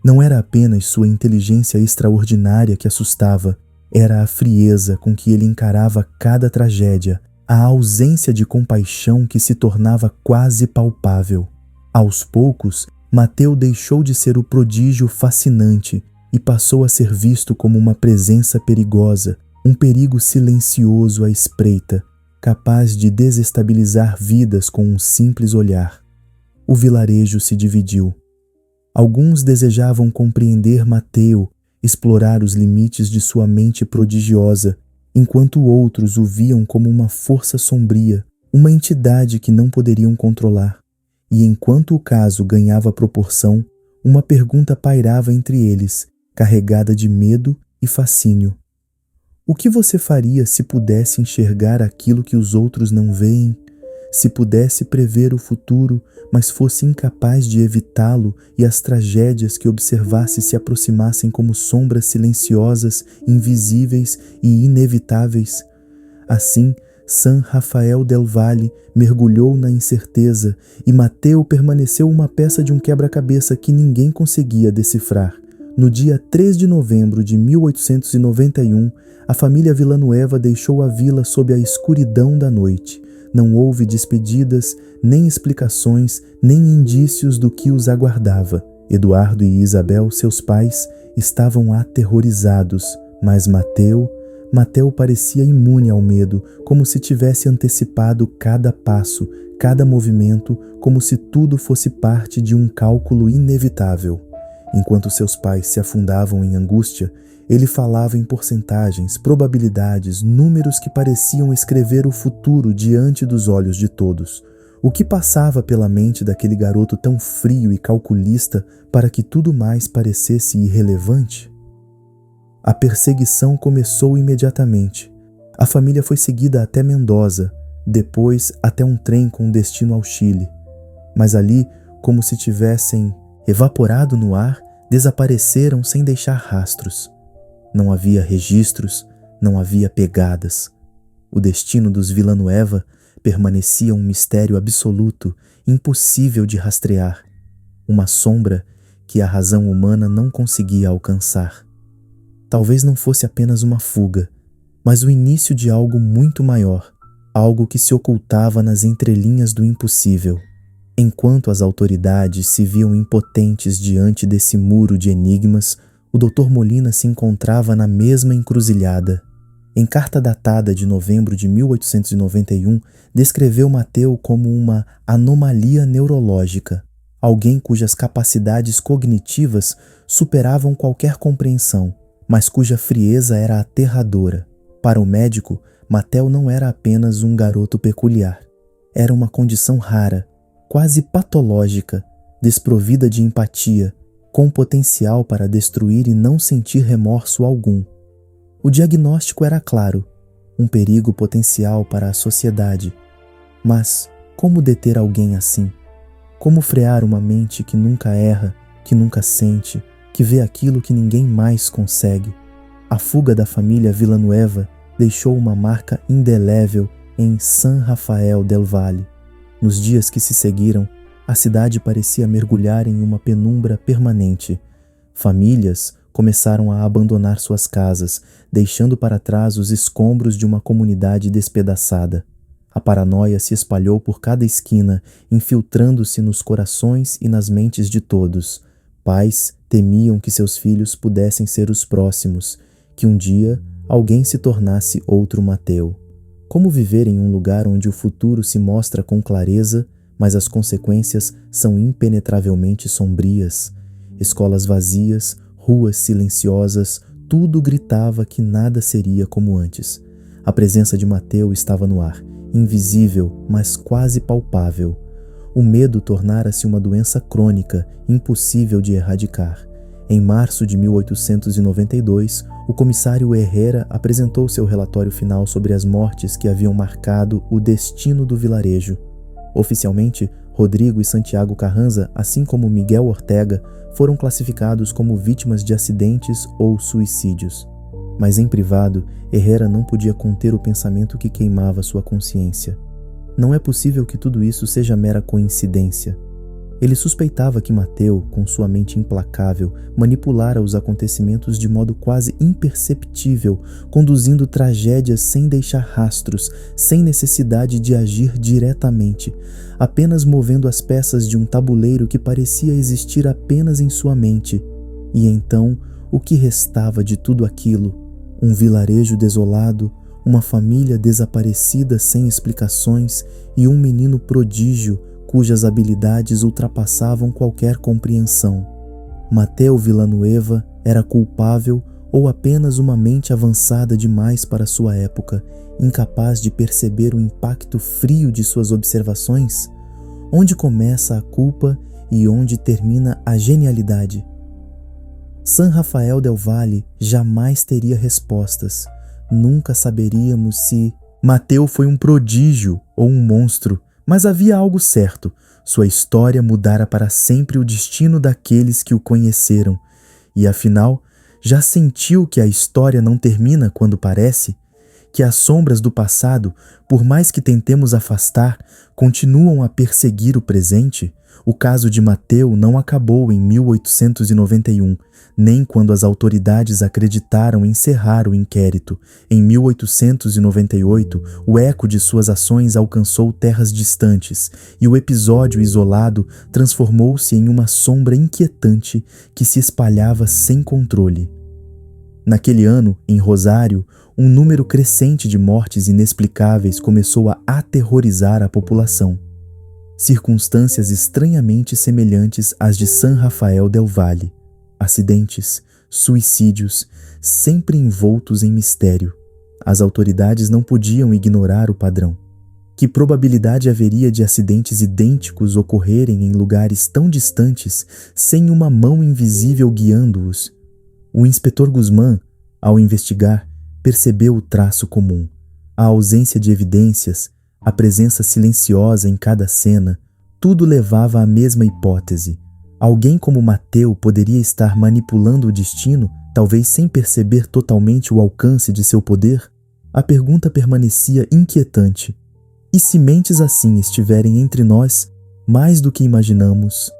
Não era apenas sua inteligência extraordinária que assustava, era a frieza com que ele encarava cada tragédia, a ausência de compaixão que se tornava quase palpável. Aos poucos, Mateu deixou de ser o prodígio fascinante e passou a ser visto como uma presença perigosa, um perigo silencioso à espreita, capaz de desestabilizar vidas com um simples olhar. O vilarejo se dividiu. Alguns desejavam compreender Mateu, explorar os limites de sua mente prodigiosa, enquanto outros o viam como uma força sombria, uma entidade que não poderiam controlar. E enquanto o caso ganhava proporção, uma pergunta pairava entre eles, carregada de medo e fascínio. O que você faria se pudesse enxergar aquilo que os outros não veem? Se pudesse prever o futuro, mas fosse incapaz de evitá-lo e as tragédias que observasse se aproximassem como sombras silenciosas, invisíveis e inevitáveis? Assim, San Rafael del Valle mergulhou na incerteza e Mateu permaneceu uma peça de um quebra-cabeça que ninguém conseguia decifrar. No dia 3 de novembro de 1891, a família Villanueva deixou a vila sob a escuridão da noite. Não houve despedidas, nem explicações, nem indícios do que os aguardava. Eduardo e Isabel, seus pais, estavam aterrorizados, mas Mateu parecia imune ao medo, como se tivesse antecipado cada passo, cada movimento, como se tudo fosse parte de um cálculo inevitável. Enquanto seus pais se afundavam em angústia, ele falava em porcentagens, probabilidades, números que pareciam escrever o futuro diante dos olhos de todos. O que passava pela mente daquele garoto tão frio e calculista para que tudo mais parecesse irrelevante? A perseguição começou imediatamente. A família foi seguida até Mendoza, depois até um trem com destino ao Chile. Mas ali, como se tivessem evaporado no ar, desapareceram sem deixar rastros. Não havia registros, não havia pegadas. O destino dos Villanueva permanecia um mistério absoluto, impossível de rastrear. Uma sombra que a razão humana não conseguia alcançar. Talvez não fosse apenas uma fuga, mas o início de algo muito maior, algo que se ocultava nas entrelinhas do impossível. Enquanto as autoridades se viam impotentes diante desse muro de enigmas, o Dr. Molina se encontrava na mesma encruzilhada. Em carta datada de novembro de 1891, descreveu Mateu como uma anomalia neurológica, alguém cujas capacidades cognitivas superavam qualquer compreensão, mas cuja frieza era aterradora. Para o médico, Mateu não era apenas um garoto peculiar. Era uma condição rara, quase patológica, desprovida de empatia, com potencial para destruir e não sentir remorso algum. O diagnóstico era claro, um perigo potencial para a sociedade. Mas como deter alguém assim? Como frear uma mente que nunca erra, que nunca sente, que vê aquilo que ninguém mais consegue? A fuga da família Villanueva deixou uma marca indelével em San Rafael del Valle. Nos dias que se seguiram, a cidade parecia mergulhar em uma penumbra permanente. Famílias começaram a abandonar suas casas, deixando para trás os escombros de uma comunidade despedaçada. A paranoia se espalhou por cada esquina, infiltrando-se nos corações e nas mentes de todos. Pais temiam que seus filhos pudessem ser os próximos, que um dia alguém se tornasse outro Mateu. Como viver em um lugar onde o futuro se mostra com clareza, mas as consequências são impenetravelmente sombrias? Escolas vazias, ruas silenciosas, tudo gritava que nada seria como antes. A presença de Mateu estava no ar, invisível, mas quase palpável. O medo tornara-se uma doença crônica, impossível de erradicar. Em março de 1892, o comissário Herrera apresentou seu relatório final sobre as mortes que haviam marcado o destino do vilarejo. Oficialmente, Rodrigo e Santiago Carranza, assim como Miguel Ortega, foram classificados como vítimas de acidentes ou suicídios. Mas em privado, Herrera não podia conter o pensamento que queimava sua consciência. Não é possível que tudo isso seja mera coincidência. Ele suspeitava que Mateu, com sua mente implacável, manipulara os acontecimentos de modo quase imperceptível, conduzindo tragédias sem deixar rastros, sem necessidade de agir diretamente, apenas movendo as peças de um tabuleiro que parecia existir apenas em sua mente. E então, o que restava de tudo aquilo? Um vilarejo desolado, uma família desaparecida sem explicações e um menino prodígio cujas habilidades ultrapassavam qualquer compreensão. Mateu Villanueva era culpável ou apenas uma mente avançada demais para sua época, incapaz de perceber o impacto frio de suas observações? Onde começa a culpa e onde termina a genialidade? San Rafael del Valle jamais teria respostas. Nunca saberíamos se Mateu foi um prodígio ou um monstro, mas havia algo certo: sua história mudara para sempre o destino daqueles que o conheceram. E afinal, já sentiu que a história não termina quando parece? Que as sombras do passado, por mais que tentemos afastar, continuam a perseguir o presente? O caso de Mateu não acabou em 1891, nem quando as autoridades acreditaram encerrar o inquérito. Em 1898, o eco de suas ações alcançou terras distantes, e o episódio isolado transformou-se em uma sombra inquietante que se espalhava sem controle. Naquele ano, em Rosário, um número crescente de mortes inexplicáveis começou a aterrorizar a população. Circunstâncias estranhamente semelhantes às de San Rafael del Valle. Acidentes, suicídios, sempre envoltos em mistério. As autoridades não podiam ignorar o padrão. Que probabilidade haveria de acidentes idênticos ocorrerem em lugares tão distantes sem uma mão invisível guiando-os? O inspetor Guzmán, ao investigar, percebeu o traço comum: a ausência de evidências, a presença silenciosa em cada cena. Tudo levava à mesma hipótese. Alguém como Mateu poderia estar manipulando o destino, talvez sem perceber totalmente o alcance de seu poder? A pergunta permanecia inquietante. E se mentes assim estiverem entre nós, mais do que imaginamos?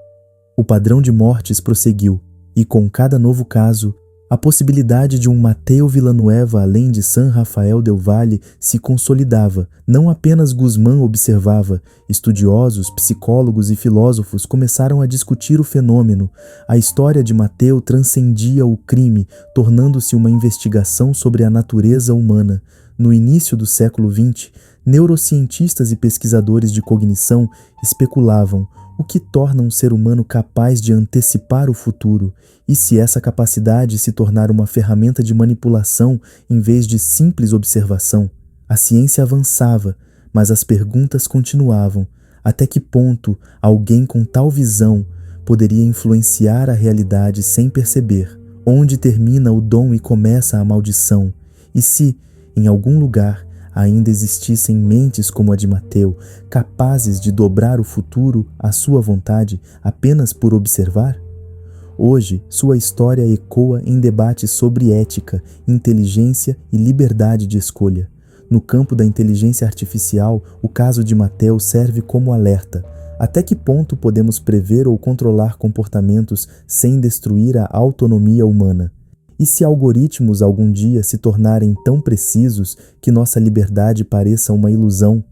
O padrão de mortes prosseguiu, e com cada novo caso, a possibilidade de um Mateu Villanueva além de San Rafael del Valle se consolidava. Não apenas Guzmán observava, estudiosos, psicólogos e filósofos começaram a discutir o fenômeno. A história de Mateu transcendia o crime, tornando-se uma investigação sobre a natureza humana. No início do século XX, neurocientistas e pesquisadores de cognição especulavam: o que torna um ser humano capaz de antecipar o futuro? E se essa capacidade se tornar uma ferramenta de manipulação em vez de simples observação? A ciência avançava, mas as perguntas continuavam. Até que ponto alguém com tal visão poderia influenciar a realidade sem perceber? Onde termina o dom e começa a maldição? E se, em algum lugar, ainda existissem mentes como a de Mateu, capazes de dobrar o futuro à sua vontade apenas por observar? Hoje, sua história ecoa em debates sobre ética, inteligência e liberdade de escolha. No campo da inteligência artificial, o caso de Mateu serve como alerta. Até que ponto podemos prever ou controlar comportamentos sem destruir a autonomia humana? E se algoritmos algum dia se tornarem tão precisos que nossa liberdade pareça uma ilusão?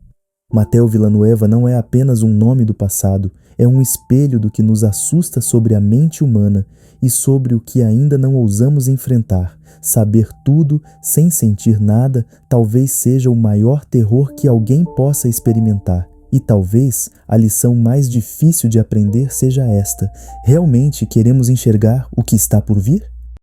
Mateu Villanueva não é apenas um nome do passado, é um espelho do que nos assusta sobre a mente humana e sobre o que ainda não ousamos enfrentar. Saber tudo sem sentir nada talvez seja o maior terror que alguém possa experimentar. E talvez a lição mais difícil de aprender seja esta: realmente queremos enxergar o que está por vir?